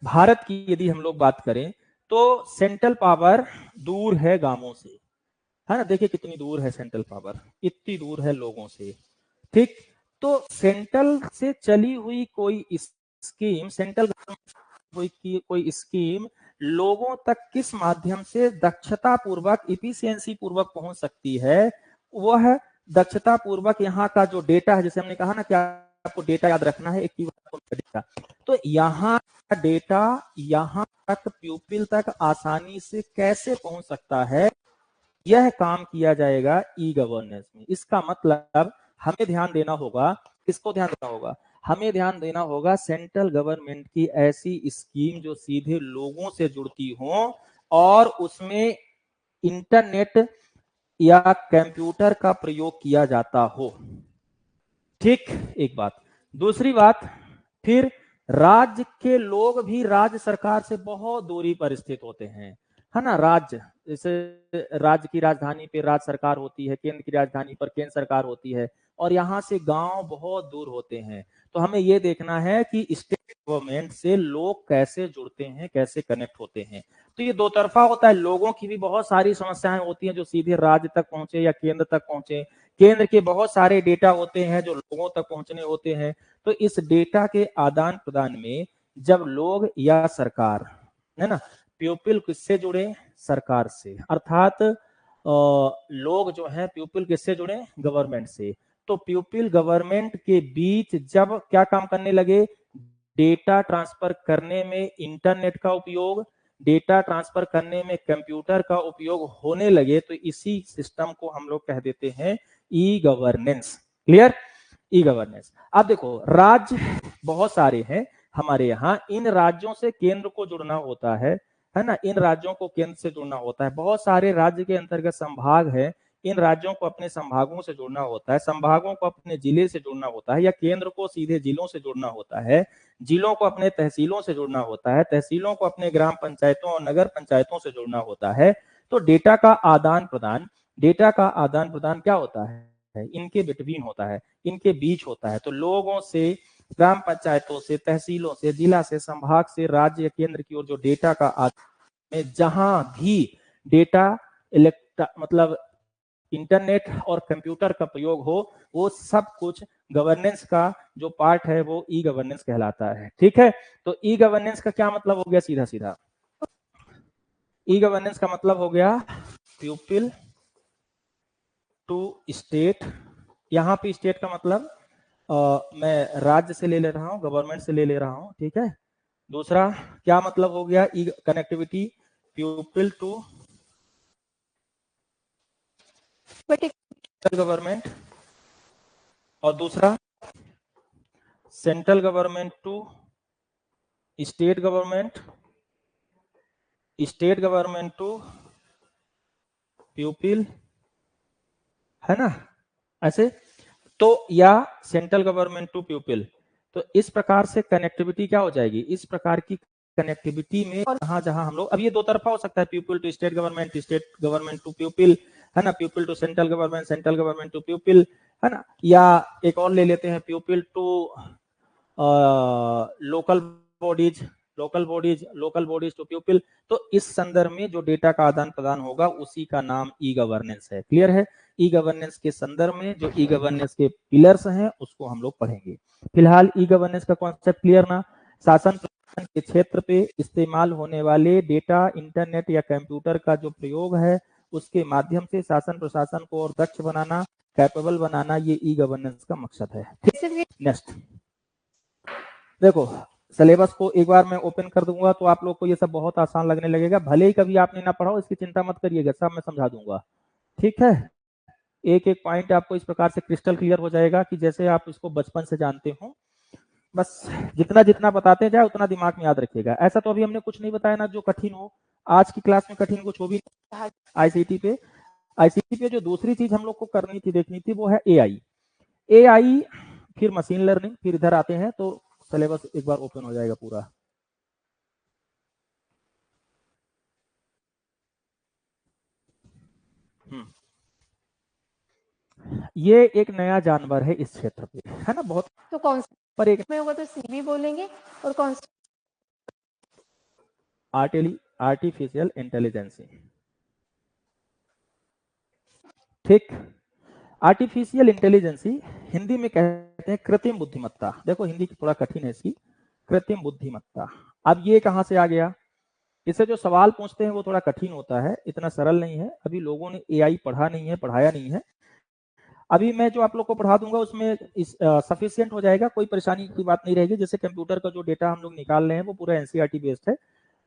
भारत की यदि हम लोग बात करें तो सेंट्रल पावर दूर है गांवों से, है ना। देखिए कितनी दूर है सेंट्रल पावर, इतनी दूर है लोगों से, ठीक। तो सेंट्रल से चली हुई कोई स्कीम, सेंट्रल की कोई स्कीम लोगों तक किस माध्यम से दक्षता पूर्वक, इफिशियंसी पूर्वक पहुंच सकती है, वह दक्षता पूर्वक यहाँ का जो डेटा है, जैसे हमने कहा ना कि आपको डेटा याद रखना है, एक डेटा, तो यहाँ डेटा यहाँ तक प्यूपिल तक आसानी से कैसे पहुंच सकता है, यह काम किया जाएगा ई गवर्नेंस में। इसका मतलब हमें ध्यान देना होगा, किसको ध्यान देना होगा, हमें ध्यान देना होगा सेंट्रल गवर्नमेंट की ऐसी स्कीम जो सीधे लोगों से जुड़ती हो और उसमें इंटरनेट या कंप्यूटर का प्रयोग किया जाता हो, ठीक। एक बात, दूसरी बात, फिर राज्य के लोग भी राज्य सरकार से बहुत दूरी पर स्थित होते हैं, है ना। राज्य, जैसे राज्य की राजधानी पे राज्य सरकार होती है, केंद्र की राजधानी पर केंद्र सरकार होती है, और यहाँ से गांव बहुत दूर होते हैं। तो हमें ये देखना है कि स्टेट गवर्नमेंट से लोग कैसे जुड़ते हैं, कैसे कनेक्ट होते हैं। तो ये दो तरफा होता है, लोगों की भी बहुत सारी समस्याएं होती हैं जो सीधे राज्य तक पहुंचे या केंद्र तक पहुंचे, केंद्र के बहुत सारे डेटा होते हैं जो लोगों तक पहुंचने होते हैं। तो इस डेटा के आदान प्रदान में जब लोग या सरकार, है ना, पीपल किससे जुड़े, सरकार से, अर्थात लोग जो है पीपल किससे जुड़े, गवर्नमेंट से। तो पीपल गवर्नमेंट के बीच जब क्या काम करने लगे, डेटा ट्रांसफर करने में इंटरनेट का उपयोग, डेटा ट्रांसफर करने में कंप्यूटर का उपयोग होने लगे, तो इसी सिस्टम को हम लोग कह देते हैं e governance. Clear, e governance. अब देखो राज्य बहुत सारे हैं हमारे यहाँ, इन राज्यों से केंद्र को जुड़ना होता है ना, इन राज्यों को केंद्र से जुड़ना होता है। बहुत सारे राज्य के अंतर्गत संभाग है, इन राज्यों को अपने संभागों से जुड़ना होता है, संभागों को अपने जिले से जुड़ना होता है, या केंद्र को सीधे जिलों से जुड़ना होता है, जिलों को अपने तहसीलों से जुड़ना होता है, तहसीलों को अपने ग्राम पंचायतों और नगर पंचायतों से जुड़ना होता है। तो डेटा का आदान प्रदान, डेटा का आदान प्रदान क्या होता है, इनके बिटवीन होता है, इनके बीच होता है। तो लोगों से, ग्राम पंचायतों से, तहसीलों से, जिला से, संभाग से, राज्य या केंद्र की ओर जो डेटा का में जहां भी डेटा मतलब इंटरनेट और कंप्यूटर का प्रयोग हो, वो सब कुछ गवर्नेंस का जो पार्ट है वो ई गवर्नेंस कहलाता है। ठीक है, तो ई गवर्नेंस का क्या मतलब हो गया, सीधा सीधा ई गवर्नेंस का मतलब हो गया प्यूपिल टू स्टेट। यहाँ पे स्टेट का मतलब मैं राज्य से ले रहा हूँ, गवर्नमेंट से ले रहा हूँ। ठीक है, दूसरा क्या मतलब हो गया E connectivity, pupil to government, और दूसरा central government to state government, state government to pupil, है ना ऐसे, तो या सेंट्रल गवर्नमेंट टू प्यूपिल। तो इस प्रकार से कनेक्टिविटी क्या हो जाएगी, इस प्रकार की कनेक्टिविटी में जहां जहां हम लोग, अब ये दो तरफा हो सकता है, pupil to state government to pupil, है ना, pupil to central government to pupil, है ना, या एक और ले लेते हैं pupil to local bodies to pupil. तो इस संदर्भ में जो डेटा का आदान प्रदान होगा उसी का नाम ई गवर्नेंस है। क्लियर है, ई गवर्नेंस के संदर्भ में जो ई गवर्नेंस के पिलर्स हैं उसको हम लोग पढ़ेंगे। फिलहाल ई गवर्नेंस का कॉन्सेप्ट क्लियर ना, शासन के क्षेत्र पे इस्तेमाल होने वाले डेटा, इंटरनेट या कंप्यूटर का जो प्रयोग है उसके माध्यम से शासन प्रशासन को और दक्ष बनाना, कैपेबल बनाना, ये ई गवर्नेंस का मकसद है। नेक्स्ट देखो, सिलेबस को एक बार मैं ओपन कर दूंगा तो आप लोग को ये सब बहुत आसान लगने लगेगा, भले ही कभी आपने ना पढ़ा हो, इसकी चिंता मत करिएगा, सब मैं समझा दूंगा। ठीक है, एक एक पॉइंट आपको इस प्रकार से क्रिस्टल क्लियर हो जाएगा कि जैसे आप इसको बचपन से जानते हो। बस जितना जितना बताते जाए उतना दिमाग में याद रखिएगा। ऐसा तो अभी हमने कुछ नहीं बताया ना जो कठिन हो, आज की क्लास में कठिन कुछ हो भी नहीं। आईसीटी पे जो दूसरी चीज हम लोग को करनी थी, देखनी थी, वो है एआई, फिर मशीन लर्निंग, फिर इधर आते हैं तो सिलेबस एक बार ओपन हो जाएगा पूरा। ये एक नया जानवर है इस क्षेत्र पे, है ना, बहुत। तो कौन सा पर एक में होगा तो सीबी बोलेंगे, और कौन सा आर्टिफिशियल इंटेलिजेंस। ठीक, आर्टिफिशियल इंटेलिजेंस हिंदी में कहते हैं कृत्रिम बुद्धिमत्ता। देखो हिंदी थोड़ा कठिन है इसकी, कृत्रिम बुद्धिमत्ता। अब ये कहां से आ गया, इससे जो सवाल पूछते हैं वो थोड़ा कठिन होता है, इतना सरल नहीं है। अभी लोगों ने एआई पढ़ा नहीं है, पढ़ाया नहीं है। अभी मैं जो आप लोग को पढ़ा दूंगा उसमें सफिशियंट हो जाएगा, कोई परेशानी की बात नहीं रहेगी। जैसे कंप्यूटर का जो डेटा हम लोग निकाल रहे हैं वो पूरा एनसीईआरटी बेस्ड है,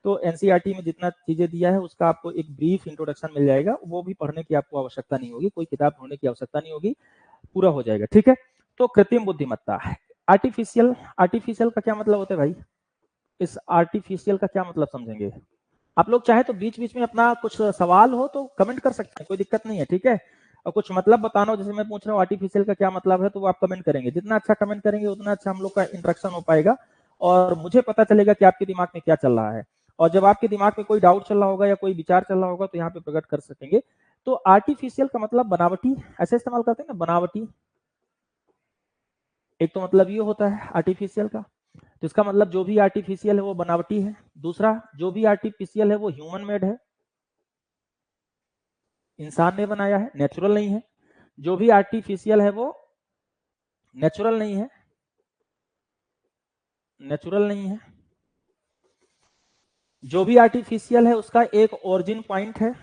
तो एनसीईआरटी में जितना चीजें दिया है उसका आपको एक ब्रीफ इंट्रोडक्शन मिल जाएगा, वो भी पढ़ने की आपको आवश्यकता नहीं होगी, कोई किताब ढूंढने की आवश्यकता नहीं होगी, पूरा हो जाएगा। ठीक है, तो कृत्रिम बुद्धिमत्ता, आर्टिफिशियल का क्या मतलब होता है भाई, इस आर्टिफिशियल का क्या मतलब समझेंगे आप लोग। चाहे तो बीच बीच में अपना कुछ सवाल हो तो कमेंट कर सकते हैं, कोई दिक्कत नहीं है। ठीक है, और कुछ मतलब बताना हो, जैसे मैं पूछ रहा हूँ आर्टिफिशियल का क्या मतलब है, तो वो आप कमेंट करेंगे, जितना अच्छा कमेंट करेंगे उतना अच्छा हम लोग का इंटरेक्शन हो पाएगा और मुझे पता चलेगा कि आपके दिमाग में क्या चल रहा है। और जब आपके दिमाग में कोई डाउट चल रहा होगा या कोई विचार चल रहा होगा तो यहाँ पे प्रकट कर सकेंगे। तो आर्टिफिशियल का मतलब बनावटी, ऐसे इस्तेमाल करते हैं ना, बनावटी। एक तो मतलब ये होता है आर्टिफिशियल का, तो इसका मतलब जो भी आर्टिफिशियल है वो बनावटी है। दूसरा, जो भी आर्टिफिशियल है वो ह्यूमन मेड है, इंसान ने बनाया है, नेचुरल नहीं है। जो भी आर्टिफिशियल है वो नेचुरल नहीं है, नेचुरल नहीं है। जो भी आर्टिफिशियल है उसका एक ओरिजिन पॉइंट है।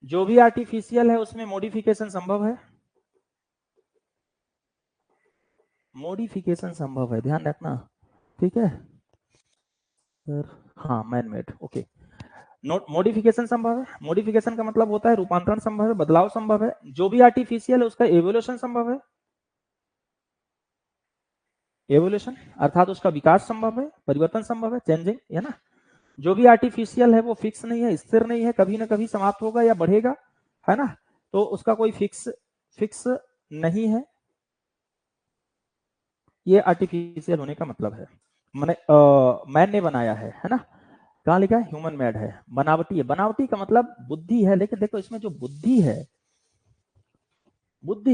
जो भी आर्टिफिशियल है उसमें मॉडिफिकेशन संभव है, मॉडिफिकेशन संभव है, ध्यान रखना। ठीक है सर, हाँ man made, okay. Note, modification संभव है, मॉडिफिकेशन का मतलब होता है रूपांतरण संभव है, बदलाव संभव है। जो भी आर्टिफिशियल है उसका एवोल्यूशन संभव है, एवोल्यूशन अर्थात उसका विकास संभव है, परिवर्तन संभव है, चेंजिंग, है ना। जो भी आर्टिफिशियल है वो फिक्स नहीं है, स्थिर नहीं है, कभी ना कभी समाप्त होगा या बढ़ेगा, है ना, तो उसका कोई फिक्स नहीं है। ये आर्टिफिशियल होने का मतलब है। मैंने मैन ने बनाया है ना, कहाँ लिखा है, ह्यूमन मेड है, बनावटी है। बनावटी का मतलब बुद्धि है, लेकिन देखो इसमें जो बुद्धि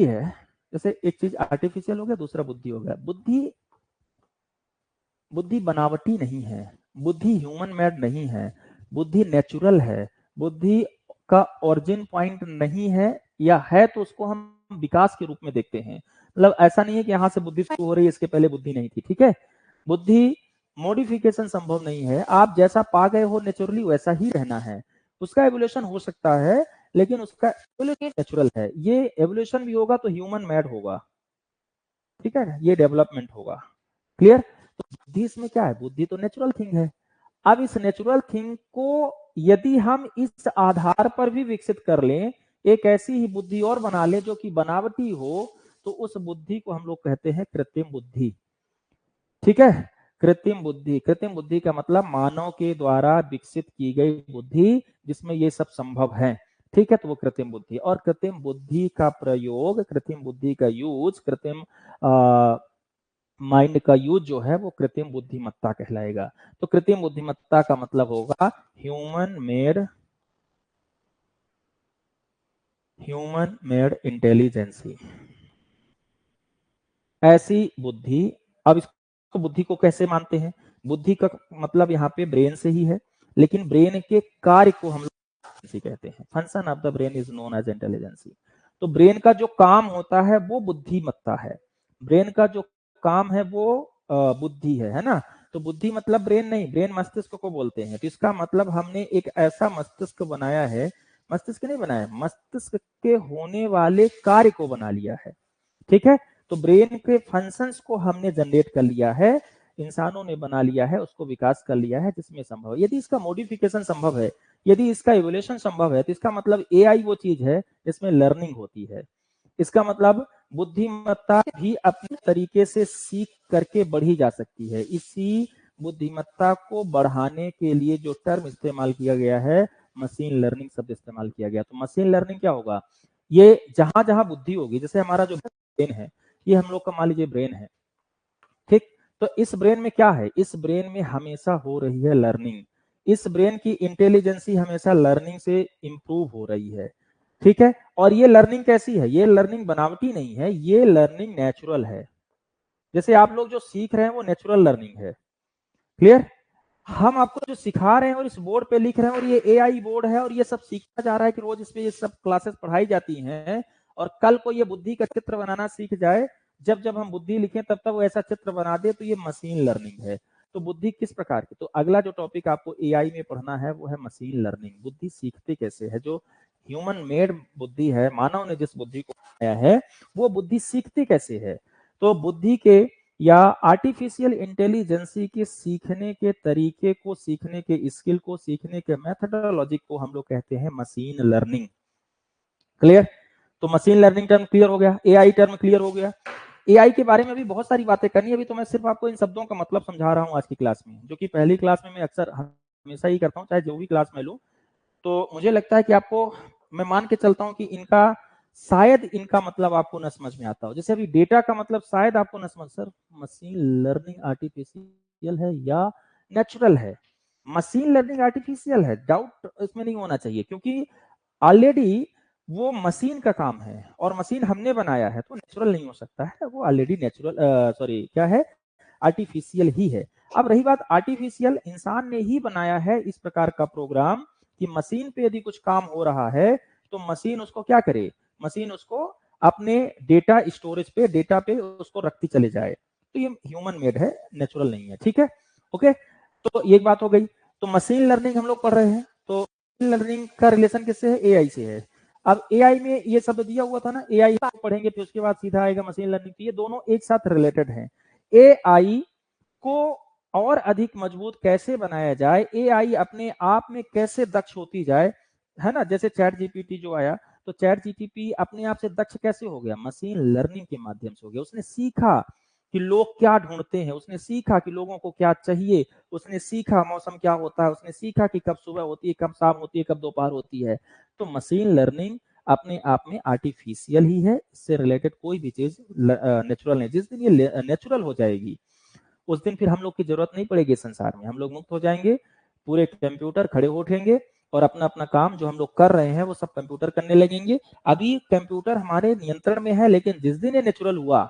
है, जैसे एक चीज आर्टिफिशियल हो गया, दूसरा बुद्धि हो गया। बुद्धि बनावटी नहीं है, बुद्धि ह्यूमन मेड नहीं है, बुद्धि नेचुरल है, बुद्धि का ओरिजिन पॉइंट नहीं है, या है तो उसको हम विकास के रूप में देखते हैं। मतलब ऐसा नहीं है कि यहाँ से बुद्धि शुरू हो रही है, इसके पहले बुद्धि नहीं थी, ठीक है। बुद्धि मॉडिफिकेशन संभव नहीं है, आप जैसा पा गए हो नेचुरली वैसा ही रहना है। उसका एवोल्यूशन हो सकता है, लेकिन उसका एवोल्यूशन नेचुरल है। ये एवोल्यूशन भी होगा तो ह्यूमन मेड होगा, ठीक है, ये डेवलपमेंट होगा। क्लियर। तो बुद्धि इसमें क्या है, बुद्धि तो नेचुरल थिंग है। अब इस नेचुरल थिंग को यदि हम इस आधार पर भी विकसित कर लें, एक ऐसी ही बुद्धि और बना लें जो कि बनावटी हो, तो उस बुद्धि को हम लोग कहते हैं कृत्रिम बुद्धि, ठीक है। कृत्रिम बुद्धि, कृत्रिम बुद्धि का मतलब मानव के द्वारा विकसित की गई बुद्धि जिसमें ये सब संभव है, ठीक है, तो वो कृत्रिम बुद्धि। और कृत्रिम बुद्धि का प्रयोग, कृत्रिम बुद्धि का यूज, कृत्रिम माइंड का यूज जो है वो कृत्रिम बुद्धिमत्ता कहलाएगा। तो कृत्रिम बुद्धिमत्ता का मतलब होगा ह्यूमन मेड इंटेलिजेंसी, ऐसी बुद्धि। अब इसको बुद्धि को कैसे मानते हैं, बुद्धि का मतलब यहाँ पे ब्रेन से ही है, लेकिन ब्रेन के कार्य को हम लोग कहते हैं। Function of the brain is known as intelligency. तो ब्रेन का जो काम होता है वो बुद्धिमत्ता है, ब्रेन का जो काम है वो बुद्धि है ना। तो बुद्धि मतलब ब्रेन नहीं, ब्रेन मस्तिष्क को बोलते हैं। तो इसका मतलब हमने एक ऐसा मस्तिष्क बनाया है, मस्तिष्क नहीं बनाया, मस्तिष्क के होने वाले कार्य को बना लिया है, ठीक है। तो ब्रेन के फंक्शंस को हमने जनरेट कर लिया है, इंसानों ने बना लिया है, उसको विकास कर लिया है जिसमें संभव है। यदि इसका मॉडिफिकेशन संभव है, यदि इसका इवोल्यूशन संभव है, तो इसका मतलब एआई वो चीज है जिसमें लर्निंग होती है। इसका मतलब बुद्धिमत्ता भी अपने तरीके से सीख करके बढ़ी जा सकती है। इसी बुद्धिमत्ता को बढ़ाने के लिए जो टर्म इस्तेमाल किया गया है, मशीन लर्निंग शब्द इस्तेमाल किया गया। तो मशीन लर्निंग क्या होगा, ये जहां जहां बुद्धि होगी, जैसे हमारा जो ब्रेन है, ये हम लोग का मान लीजिए ब्रेन है, ठीक। तो इस ब्रेन में क्या है, इस ब्रेन में हमेशा हो रही है लर्निंग, इस ब्रेन की इंटेलिजेंसी हमेशा लर्निंग से इंप्रूव हो रही है, ठीक है। और ये लर्निंग कैसी है, ये लर्निंग बनावटी नहीं है, ये लर्निंग नेचुरल है। जैसे आप लोग जो सीख रहे हैं वो नेचुरल लर्निंग है। क्लियर। हम आपको जो सिखा रहे हैं और इस बोर्ड पे लिख रहे हैं, और ये एआई बोर्ड है, और ये सब सीखा जा रहा है कि रोज इस पे ये सब क्लासेस पढ़ाई जाती हैं, और कल को ये बुद्धि का चित्र बनाना सीख जाए, जब जब हम बुद्धि लिखें तब तक वो ऐसा चित्र बना दे, तो ये मशीन लर्निंग है। तो बुद्धि किस प्रकार की, तो अगला जो टॉपिक आपको एआई में पढ़ना है वो है मशीन लर्निंग। बुद्धि सीखती कैसे है, जो ह्यूमन मेड बुद्धि है, मानव ने जिस बुद्धि को बनाया है, वो बुद्धि सीखती कैसे है। तो बुद्धि के या आर्टिफिशियल इंटेलिजेंसी के सीखने के तरीके को, सीखने के स्किल को, सीखने के मेथडोलॉजी को हम लोग कहते हैं मशीन लर्निंग। क्लियर। तो मशीन लर्निंग टर्म क्लियर हो गया, एआई टर्म क्लियर हो गया। एआई के बारे में भी बहुत सारी बातें करनी है, अभी तो मैं सिर्फ आपको इन शब्दों का मतलब समझा रहा हूं आज की क्लास में, जो कि पहली क्लास में मैं अक्सर हमेशा ही करता हूं, चाहे जो भी क्लास में लूं। तो मुझे लगता है कि आपको, मैं मान के चलता हूं कि इनका शायद इनका मतलब आपको न समझ में आता हो। जैसे अभी डेटा का मतलब शायद आपको न समझ, सर मशीन लर्निंग आर्टिफिशियल है या नेचुरल है। मशीन लर्निंग आर्टिफिशियल है, डाउट इसमें नहीं होना चाहिए, क्योंकि ऑलरेडी वो मशीन का काम है और मशीन हमने बनाया है, तो नेचुरल नहीं हो सकता है, वो ऑलरेडी नेचुरल, सॉरी क्या है, आर्टिफिशियल ही है। अब रही बात आर्टिफिशियल, इंसान ने ही बनाया है इस प्रकार का प्रोग्राम कि मशीन पे यदि कुछ काम हो रहा है तो मशीन उसको क्या करे, मशीन उसको अपने डेटा स्टोरेज पे, डेटा पे उसको रखती चले जाए। तो ये ह्यूमन मेड है, नेचुरल नहीं है, ठीक है। ओके, तो ये एक बात हो गई। तो मशीन लर्निंग हम लोग पढ़ रहे हैं, तो मशीन लर्निंग का रिलेशन किससे है, एआई से है। अब एआई में ये शब्द दिया हुआ था ना, एआई पढ़ेंगे फिर उसके बाद सीधा आएगा मशीन लर्निंग, तो ये दोनों एक साथ रिलेटेड हैं। एआई को और अधिक मजबूत कैसे बनाया जाए, एआई अपने आप में कैसे दक्ष होती जाए, है ना। जैसे चैट जीपीटी जो आया, तो चैट जीपीटी अपने आप से दक्ष कैसे हो गया, मशीन लर्निंग के माध्यम से हो गया। उसने सीखा कि लोग क्या ढूंढते हैं, उसने सीखा कि लोगों को क्या चाहिए, उसने सीखा मौसम क्या होता है, उसने सीखा कि कब सुबह होती है, कब शाम होती है, कब दोपहर होती है। तो मशीन लर्निंग अपने आप में आर्टिफिशियल ही है, इससे रिलेटेड कोई भी चीज नेचुरल नहीं। जिस दिन ये नेचुरल हो जाएगी उस दिन फिर हम लोग की जरूरत नहीं पड़ेगी संसार में, हम लोग मुक्त हो जाएंगे, पूरे कंप्यूटर खड़े हो उठेंगे और अपना अपना काम जो हम लोग कर रहे हैं वो सब कंप्यूटर करने लगेंगे। अभी कंप्यूटर हमारे नियंत्रण में है, लेकिन जिस दिन ये नेचुरल हुआ,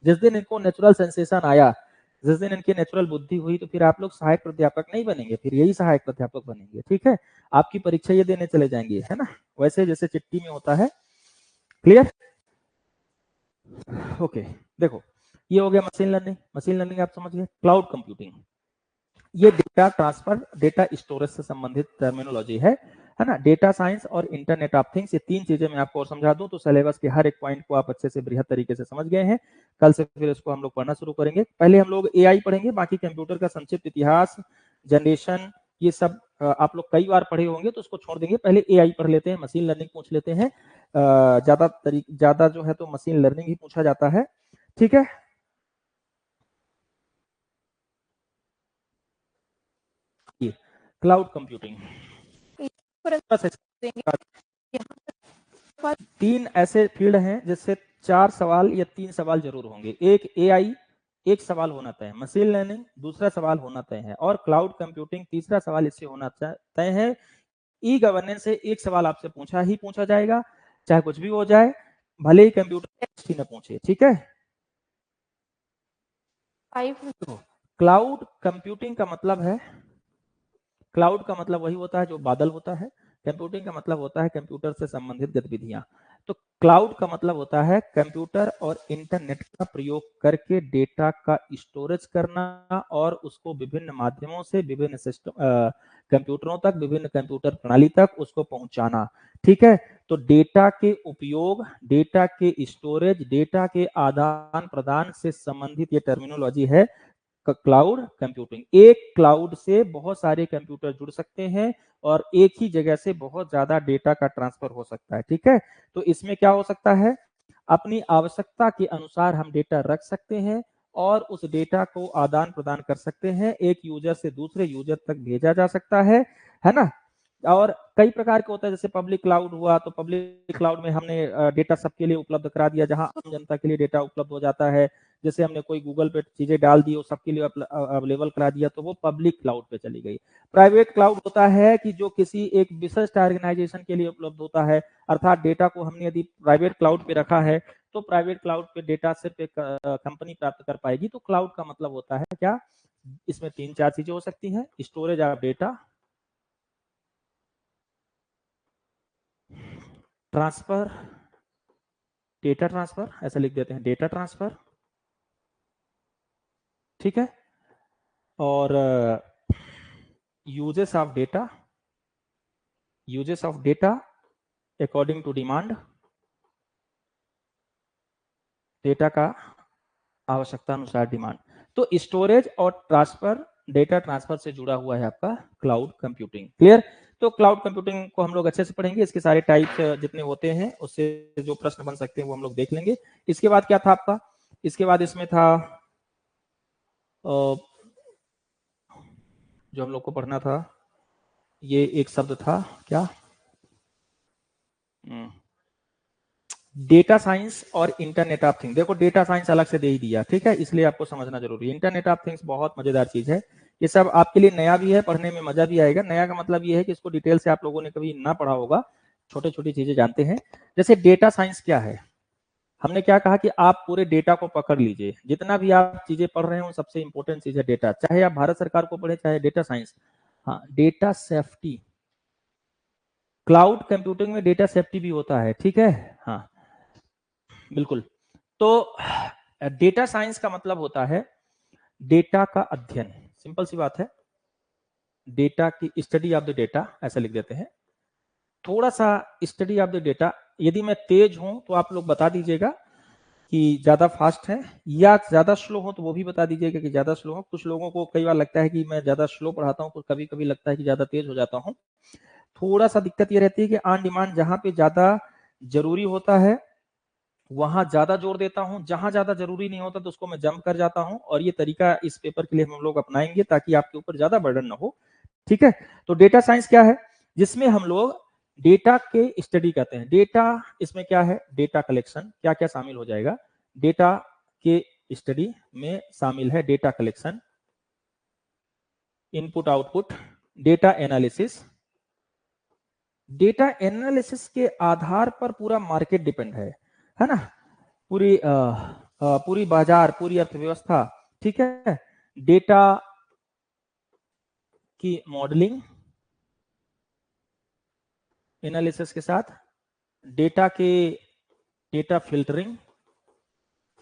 जिस दिन इनको नेचुरल सेंसेशन आया, जिस दिन इनकी नेचुरल बुद्धि हुई तो फिर आप लोग सहायक प्राध्यापक नहीं बनेंगे, फिर यही सहायक प्राध्यापक बनेंगे। ठीक है, आपकी परीक्षा ये देने चले जाएंगे, है ना, वैसे जैसे चिट्ठी में होता है। क्लियर? ओके, देखो ये हो गया मशीन लर्निंग। मशीन लर्निंग आप समझ गए। क्लाउड कंप्यूटिंग, ये डेटा ट्रांसफर, डेटा स्टोरेज से संबंधित टर्मिनोलॉजी है ना। डेटा साइंस और इंटरनेट ऑफ थिंग्स, ये तीन चीजें मैं आपको और समझा दूं तो सिलेबस के हर एक पॉइंट को आप अच्छे से बृहद तरीके से समझ गए हैं। कल से फिर इसको हम लोग पढ़ना शुरू करेंगे। पहले हम लोग एआई पढ़ेंगे, बाकी कंप्यूटर का संक्षिप्त इतिहास, जनरेशन, ये सब आप लोग कई बार पढ़े होंगे तो उसको छोड़ देंगे। पहले एआई पढ़ लेते हैं, मशीन लर्निंग पूछ लेते हैं। ज्यादा जो है तो मशीन लर्निंग ही पूछा जाता है। ठीक है, क्लाउड कंप्यूटिंग, तीन ऐसे फील्ड हैं जिससे 4 सवाल या 3 सवाल जरूर होंगे। एक एआई, एक सवाल होना तय है, मशीन लर्निंग दूसरा सवाल होना तय है, और क्लाउड कंप्यूटिंग तीसरा सवाल इससे होना तय है। ई गवर्नेंस से एक सवाल आपसे पूछा जाएगा, चाहे कुछ भी हो जाए, भले ही कंप्यूटर न पूछे। ठीक है, क्लाउड कंप्यूटिंग का मतलब है, क्लाउड का मतलब वही होता है जो बादल होता है, कंप्यूटिंग का मतलब होता है कंप्यूटर से संबंधित गतिविधियां। तो क्लाउड का मतलब होता है कंप्यूटर और इंटरनेट का प्रयोग करके डेटा का स्टोरेज करना और उसको विभिन्न माध्यमों से विभिन्न सिस्टम कंप्यूटरों तक, विभिन्न कंप्यूटर प्रणाली तक उसको पहुंचाना। ठीक है, तो डेटा के उपयोग, डेटा के स्टोरेज, डेटा के आदान प्रदान से संबंधित ये टर्मिनोलॉजी है क्लाउड कंप्यूटिंग। एक क्लाउड से बहुत सारे कंप्यूटर जुड़ सकते हैं और एक ही जगह से बहुत ज्यादा डेटा का ट्रांसफर हो सकता है। ठीक है, तो इसमें क्या हो सकता है, अपनी आवश्यकता के अनुसार हम डेटा रख सकते हैं और उस डेटा को आदान प्रदान कर सकते हैं, एक यूजर से दूसरे यूजर तक भेजा जा सकता है ना। और कई प्रकार के होता है, जैसे पब्लिक क्लाउड हुआ, तो पब्लिक क्लाउड में हमने डेटा सबके लिए उपलब्ध करा दिया, जहां आम जनता के लिए डेटा उपलब्ध हो जाता है। जैसे हमने कोई गूगल पे चीजें डाल दी, वो सबके लिए अवेलेबल करा दिया, तो वो पब्लिक क्लाउड पे चली गई। प्राइवेट क्लाउड होता है कि जो किसी एक विशिष्ट ऑर्गेनाइजेशन के लिए उपलब्ध होता है, अर्थात डेटा को हमने यदि प्राइवेट क्लाउड पे रखा है तो प्राइवेट क्लाउड पे डेटा सिर्फ एक कंपनी प्राप्त कर पाएगी। तो क्लाउड का मतलब होता है क्या, इसमें 3-4 चीजें हो सकती हैं, storage of data, transfer, data transfer, ऐसा लिख देते हैं डेटा ट्रांसफर। ठीक है, और uses of data, uses of data according to demand, data का आवश्यकता अनुसार डिमांड। तो स्टोरेज और ट्रांसफर, डेटा ट्रांसफर से जुड़ा हुआ है आपका क्लाउड कंप्यूटिंग। क्लियर? तो क्लाउड कंप्यूटिंग को हम लोग अच्छे से पढ़ेंगे, इसके सारे टाइप्स जितने होते हैं उससे जो प्रश्न बन सकते हैं वो हम लोग देख लेंगे। इसके बाद क्या था आपका, इसके बाद इसमें था जो हम लोग को पढ़ना था, ये एक शब्द था क्या, डेटा साइंस और इंटरनेट ऑफ थिंग्स। देखो डेटा साइंस अलग से दे ही दिया, ठीक है, इसलिए आपको समझना जरूरी है। इंटरनेट ऑफ थिंग्स बहुत मजेदार चीज है, ये सब आपके लिए नया भी है, पढ़ने में मजा भी आएगा। नया का मतलब ये है कि इसको डिटेल से आप लोगों ने कभी ना पढ़ा होगा, छोटे छोटी चीजें जानते हैं। जैसे डेटा साइंस क्या है, हमने क्या कहा कि आप पूरे डेटा को पकड़ लीजिए, जितना भी आप चीजें पढ़ रहे हो सबसे इंपॉर्टेंट चीज है डेटा, चाहे आप भारत सरकार को पढ़े चाहे डेटा साइंस। हाँ, डेटा सेफ्टी, क्लाउड कंप्यूटिंग में डेटा सेफ्टी भी होता है, ठीक है, हाँ बिल्कुल। तो डेटा साइंस का मतलब होता है डेटा का अध्ययन, सिंपल सी बात है, डेटा की स्टडी ऑफ द डेटा, ऐसा लिख देते हैं। थोड़ा सा स्टडी ऑफ द डेटा, यदि मैं तेज हूं तो आप लोग बता दीजिएगा कि ज्यादा फास्ट है, या ज्यादा स्लो हो तो वो भी बता दीजिएगा कि ज्यादा स्लो हो। कुछ लोगों को कई बार लगता है कि मैं ज्यादा स्लो पढ़ाता हूँ, कभी कभी लगता है कि ज्यादा तेज हो जाता हूँ। थोड़ा सा दिक्कत ये रहती है कि ऑन डिमांड जहां पे ज्यादा जरूरी होता है वहां ज्यादा जोर देता हूं, जहां ज्यादा जरूरी नहीं होता तो उसको मैं जंप कर जाता हूं, और ये तरीका इस पेपर के लिए हम लोग अपनाएंगे ताकि आपके ऊपर ज्यादा बर्डन ना हो। ठीक है, तो डेटा साइंस क्या है, जिसमें हम लोग डेटा के स्टडी करते हैं। डेटा इसमें क्या है, डेटा कलेक्शन, क्या क्या शामिल हो जाएगा, डेटा के स्टडी में शामिल है data collection, input output, data analysis. Data analysis के आधार पर पूरा मार्केट डिपेंड है ना, पूरी बाजार, पूरी अर्थव्यवस्था, ठीक है, डेटा की मॉडलिंग एनालिसिस के साथ, डेटा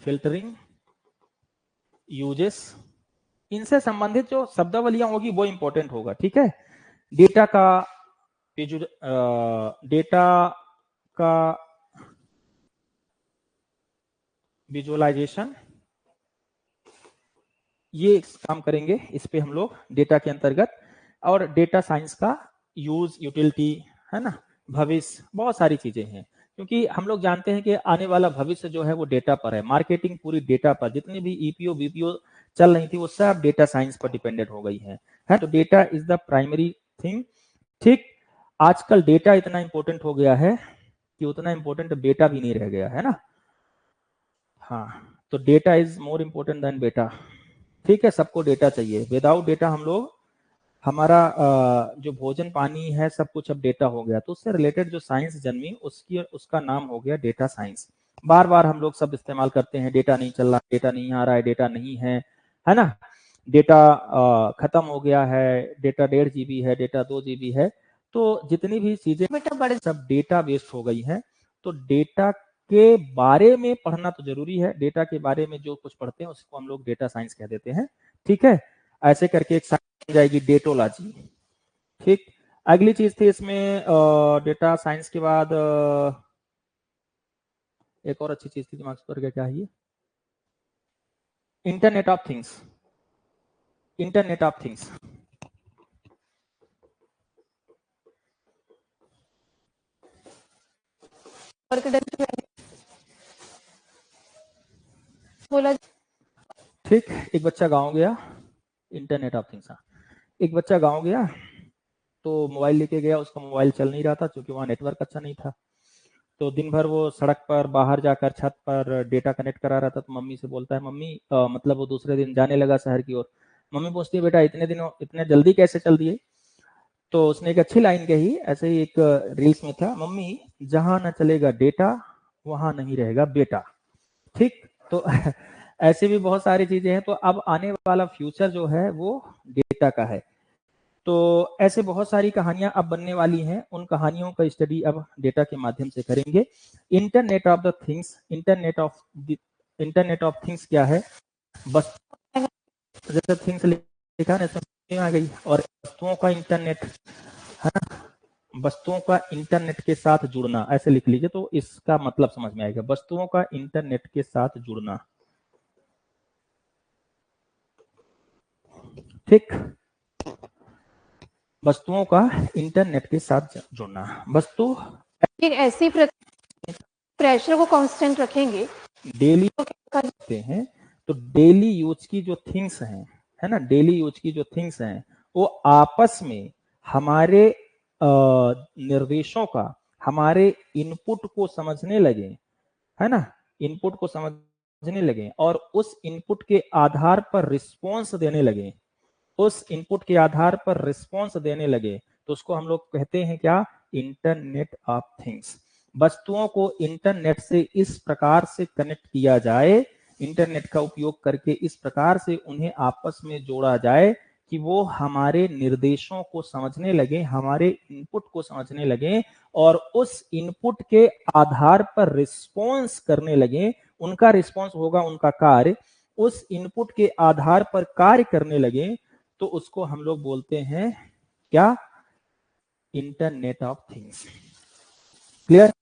फिल्टरिंग यूजेस, इनसे संबंधित जो शब्दावलियां होगी वो इंपॉर्टेंट होगा, ठीक है। डेटा का विजुअलाइजेशन, ये काम करेंगे इस पे हम लोग डेटा के अंतर्गत, और डेटा साइंस का यूज, यूटिलिटी, है ना, भविष्य, बहुत सारी चीजें हैं, क्योंकि हम लोग जानते हैं कि आने वाला भविष्य जो है वो डेटा पर है। मार्केटिंग पूरी डेटा पर, जितनी भी ईपीओ बीपीओ चल रही थी वो सब डेटा साइंस पर डिपेंडेंट हो गई है। तो data is the primary thing, ठीक। आजकल डेटा इतना इंपॉर्टेंट हो गया है कि उतना इंपॉर्टेंट बेटा भी नहीं रह गया है ना। हाँ, तो data is more important than बेटा, ठीक है। सबको डेटा चाहिए, विदाउट डेटा हम लोग, हमारा जो भोजन पानी है सब कुछ अब डेटा हो गया। तो उससे रिलेटेड जो साइंस जन्मी उसका नाम हो गया डेटा साइंस। बार बार हम लोग सब इस्तेमाल करते हैं, डेटा नहीं चल रहा, डेटा नहीं आ रहा है, डेटा नहीं है ना, डेटा खत्म हो गया है, डेटा 1.5 GB है, डेटा 2 GB है। तो जितनी भी चीजें सब डेटा बेस्ड हो गई है। तो डेटा के बारे में पढ़ना तो जरूरी है, डेटा के बारे में जो कुछ पढ़ते हैं उसको हम लोग डेटा साइंस कह देते हैं, ठीक है। ऐसे करके एक साइंस जाएगी डेटोलॉजी, ठीक। अगली चीज थी इसमें डेटा साइंस के बाद एक और अच्छी चीज थी, दिमाग पर क्या है ये, internet of things. Internet of things, बोला, ठीक। एक बच्चा गांव गया, इंटरनेट ऑफ थिंग्स, एक बच्चा गांव गया तो मोबाइल लेके गया, उसका मोबाइल चल नहीं रहा था क्योंकि वहां नेटवर्क अच्छा नहीं था। तो दिन भर वो सड़क पर बाहर जाकर छत पर डेटा कनेक्ट करा रहा था। तो मम्मी से बोलता है, मम्मी मतलब वो दूसरे दिन जाने लगा शहर की ओर। मम्मी पूछती है, बेटा इतने जल्दी कैसे चल दिए? तो उसने एक अच्छी लाइन कही, ऐसे ही एक रील्स में था, मम्मी जहां न चलेगा डेटा वहां नहीं रहेगा बेटा, ठीक। तो ऐसी भी बहुत सारी चीजें हैं। तो अब आने वाला फ्यूचर जो है वो डेटा का है। तो ऐसे बहुत सारी कहानियां अब बनने वाली हैं, उन कहानियों का स्टडी अब डेटा के माध्यम से करेंगे। Internet of the things, internet of things क्या है? बस जैसे थिंग्स लिखा ना, इसमें आ गई, और वस्तुओं का इंटरनेट, है ना, वस्तुओं का इंटरनेट के साथ जुड़ना, ऐसे लिख लीजिए तो इसका मतलब समझ में आएगा, वस्तुओं का इंटरनेट के साथ जुड़ना, ठीक। वस्तुओं का इंटरनेट के साथ जुड़ना, वस्तु एक ऐसी प्रेशर को कांस्टेंट रखेंगे डेली करते हैं। तो डेली यूज की जो थिंग्स हैं, है ना, डेली यूज की जो थिंग्स हैं वो आपस में हमारे निर्देशों का, हमारे इनपुट को समझने लगे, है ना, इनपुट को समझने लगे और उस इनपुट के आधार पर रिस्पॉन्स देने लगे, उस इनपुट के आधार पर रिस्पॉन्स देने लगे। तो उसको हम लोग कहते हैं क्या? Internet of things. वस्तुओं को इंटरनेट से इस प्रकार से कनेक्ट किया जाए, इंटरनेट का उपयोग करके इस प्रकार से उन्हें आपस में जोड़ा जाए कि वो हमारे निर्देशों को समझने लगे, हमारे इनपुट को समझने लगे और उस इनपुट के आधार पर रिस्पॉन्स करने लगे। उनका रिस्पॉन्स होगा उनका कार्य, उस इनपुट के आधार पर कार्य करने लगे। तो उसको हम लोग बोलते हैं क्या? Internet of things. Clear?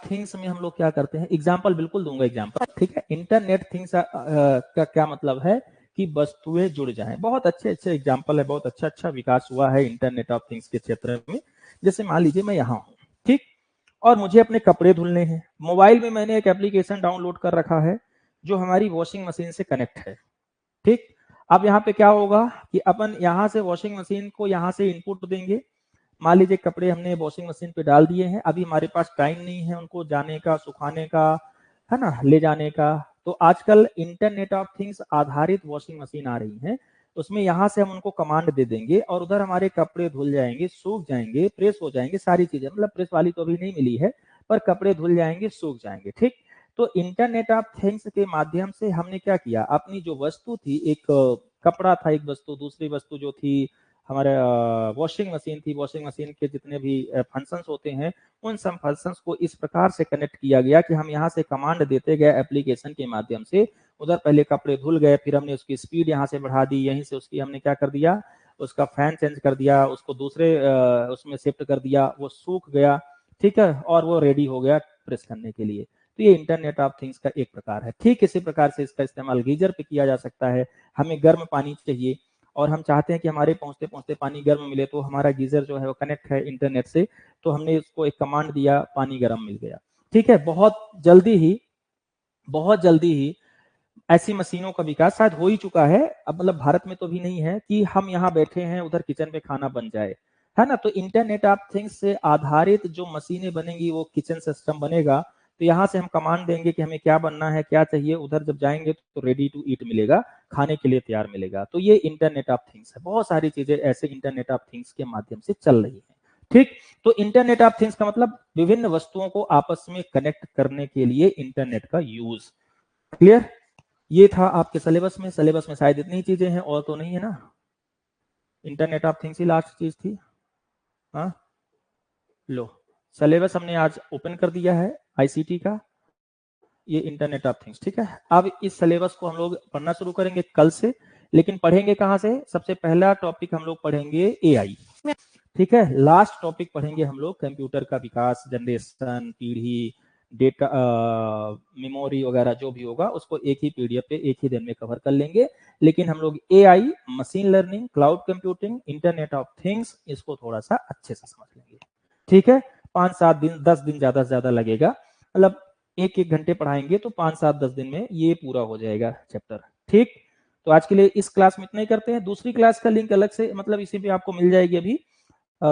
Things में हम लोग क्या करते हैं, एग्जांपल बिल्कुल दूंगा, एग्जांपल, ठीक है। इंटरनेट थिंग्स का क्या मतलब है कि वस्तुएं जुड़ जाएं। बहुत अच्छे अच्छे एग्जांपल है, बहुत अच्छा अच्छा विकास हुआ है इंटरनेट ऑफ थिंग्स के क्षेत्र में। जैसे मान लीजिए मैं यहाँ हूँ, ठीक, और मुझे अपने कपड़े धुलने हैं। मोबाइल में मैंने एक एप्लीकेशन डाउनलोड कर रखा है जो हमारी वॉशिंग मशीन से कनेक्ट है, ठीक। अब यहाँ पे क्या होगा कि अपन यहाँ से वॉशिंग मशीन को यहाँ से इनपुट देंगे। मान लीजिए कपड़े हमने वॉशिंग मशीन पे डाल दिए हैं, अभी हमारे पास टाइम नहीं है उनको जाने का, सुखाने का, है ना, ले जाने का। तो आजकल इंटरनेट ऑफ थिंग्स आधारित वॉशिंग मशीन आ रही है, उसमें यहाँ से हम उनको कमांड दे देंगे और उधर हमारे कपड़े धुल जाएंगे, सूख जाएंगे, प्रेस हो जाएंगे, सारी चीजें, मतलब प्रेस वाली तो अभी नहीं मिली है पर कपड़े धुल जाएंगे, सूख जाएंगे, ठीक। तो इंटरनेट ऑफ थिंग्स के माध्यम से हमने क्या किया, अपनी जो वस्तु थी, एक कपड़ा था एक वस्तु, दूसरी वस्तु जो थी हमारे वॉशिंग मशीन थी, वॉशिंग मशीन के जितने भी फंक्शंस होते हैं उन सब फंक्शंस को इस प्रकार से कनेक्ट किया गया कि हम यहाँ से कमांड देते गए एप्लीकेशन के माध्यम से, उधर पहले कपड़े धुल गए, फिर हमने उसकी स्पीड यहाँ से बढ़ा दी, यहीं से उसकी हमने क्या कर दिया, उसका फैन चेंज कर दिया, उसको दूसरे उसमें शिफ्ट कर दिया, वो सूख गया, ठीक है, और वो रेडी हो गया प्रेस करने के लिए। तो ये इंटरनेट ऑफ थिंग्स का एक प्रकार है। ठीक इसी प्रकार से इसका इस्तेमाल गीजर पे किया जा सकता है। हमें गर्म पानी चाहिए और हम चाहते हैं कि हमारे पहुंचते पहुंचते पानी गर्म मिले, तो हमारा गीजर जो है वो कनेक्ट है इंटरनेट से, तो हमने इसको एक कमांड दिया, पानी गर्म मिल गया। ठीक है, बहुत जल्दी ही ऐसी मशीनों का विकास शायद हो ही चुका है, अब मतलब भारत में तो भी नहीं है कि हम यहाँ बैठे हैं उधर किचन में खाना बन जाए, है ना। तो इंटरनेट ऑफ थिंग्स से आधारित जो मशीनें बनेंगी वो किचन सिस्टम बनेगा। तो यहाँ से हम कमांड देंगे कि हमें क्या बनना है, क्या चाहिए, उधर जब जाएंगे तो रेडी टू ईट मिलेगा, खाने के लिए तैयार मिलेगा। तो ये इंटरनेट ऑफ थिंग्स है। बहुत सारी चीजें ऐसे इंटरनेट ऑफ थिंग्स के माध्यम से चल रही है। ठीक, तो इंटरनेट ऑफ थिंग्स का मतलब विभिन्न वस्तुओं को आपस में कनेक्ट करने के लिए इंटरनेट का यूज। क्लियर? ये था आपके सिलेबस में शायद इतनी चीजें हैं, और तो नहीं है ना। Internet of things he last चीज थी। हाँ, लो सिलेबस हमने आज ओपन कर दिया है आईसीटी का, ये इंटरनेट ऑफ थिंग्स। ठीक है, अब इस सिलेबस को हम लोग पढ़ना शुरू करेंगे कल से, लेकिन पढ़ेंगे कहाँ से? सबसे पहला टॉपिक हम लोग पढ़ेंगे एआई। ठीक है, लास्ट टॉपिक पढ़ेंगे हम लोग कंप्यूटर का विकास, जनरेशन, पीढ़ी, डेटा, मेमोरी वगैरह जो भी होगा उसको एक ही पीडीएफ पे एक ही दिन में कवर कर लेंगे। लेकिन हम लोग AI, machine learning, cloud computing, internet of things, इसको थोड़ा सा अच्छे से समझ लेंगे। ठीक है, 5-7 दिन 10 दिन ज्यादा से ज्यादा लगेगा, मतलब 1-1 घंटे पढ़ाएंगे तो 5-7-10 दिन में ये पूरा हो जाएगा चैप्टर। ठीक, तो आज के लिए इस क्लास में इतना ही करते हैं। दूसरी क्लास का लिंक अलग से, मतलब इसी पे आपको मिल जाएगी, अभी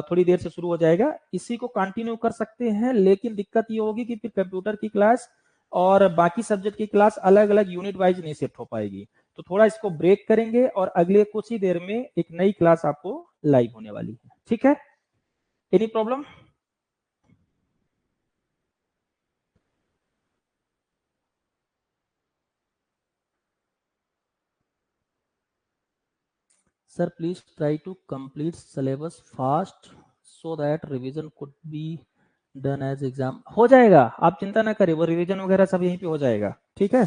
थोड़ी देर से शुरू हो जाएगा, इसी को कंटिन्यू कर सकते हैं। लेकिन दिक्कत ये होगी कि फिर कंप्यूटर की क्लास और बाकी सब्जेक्ट की क्लास अलग अलग यूनिट वाइज नहीं शिफ्ट हो पाएगी, तो थोड़ा इसको ब्रेक करेंगे और अगले कुछ ही देर में एक नई क्लास आपको लाइव होने वाली है। ठीक है, any problem? Sir please try to complete syllabus fast so that revision could be done as exam. हो जाएगा, आप चिंता ना करें, वो रिवीजन वगैरह सब यहीं पे हो जाएगा। ठीक है,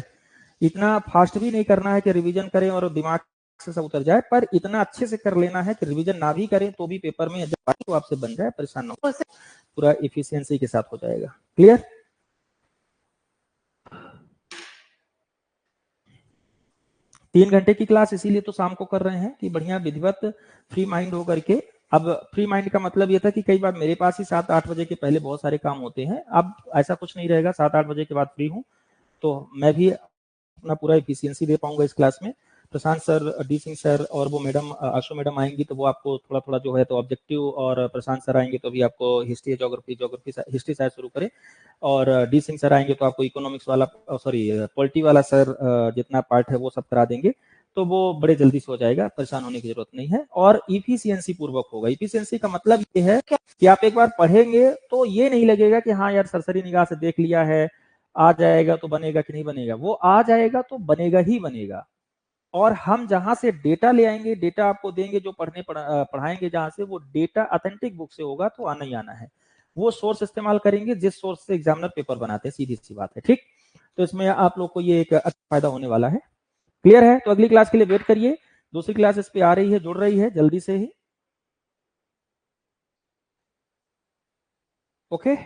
इतना फास्ट भी नहीं करना है कि रिवीजन करें और दिमाग से सब उतर जाए, पर इतना अच्छे से कर लेना है कि रिवीजन ना भी करें तो भी पेपर में जब आए तो आपसे बन जाए, परेशान ना हो, पूरा इफिशियंसी के साथ हो जाएगा। क्लियर? तीन घंटे की क्लास इसीलिए तो शाम को कर रहे हैं कि बढ़िया विधिवत फ्री माइंड होकर के। अब फ्री माइंड का मतलब ये था कि कई बार मेरे पास ही 7-8 बजे के पहले बहुत सारे काम होते हैं, अब ऐसा कुछ नहीं रहेगा, 7-8 बजे के बाद फ्री हूँ तो मैं भी अपना पूरा एफिशिएंसी दे पाऊंगा इस क्लास में। प्रशांत सर, डी सिंह सर और वो मैडम आशु मैडम आएंगी तो वो आपको थोड़ा थोड़ा जो है तो ऑब्जेक्टिव, और प्रशांत सर आएंगे तो भी आपको हिस्ट्री, ज्योग्राफी हिस्ट्री शायद शुरू करें, और डी सिंह सर आएंगे तो आपको इकोनॉमिक्स वाला, सॉरी पॉलिटी वाला सर जितना पार्ट है वो सब करा देंगे, तो वो बड़े जल्दी से हो जाएगा, परेशान होने की जरूरत नहीं है, और इफिशियंसी पूर्वक होगा। इफिशियंसी का मतलब ये है कि आप एक बार पढ़ेंगे तो ये नहीं लगेगा कि हाँ यार सरसरी निगाह से देख लिया है, आ जाएगा तो बनेगा कि नहीं बनेगा, वो आ जाएगा तो बनेगा ही बनेगा। और हम जहां से डेटा ले आएंगे, डेटा आपको देंगे, जो पढ़ाएंगे जहां से, वो डेटा ऑथेंटिक बुक से होगा तो आना ही आना है। वो सोर्स इस्तेमाल करेंगे जिस सोर्स से एग्जामिनर पेपर बनाते हैं, सीधी सी बात है। ठीक, तो इसमें आप लोग को ये एक अच्छा फायदा होने वाला है। क्लियर है? तो अगली क्लास के लिए वेट करिए, दूसरी क्लास इस पे आ रही है, जुड़ रही है जल्दी से ही। ओके।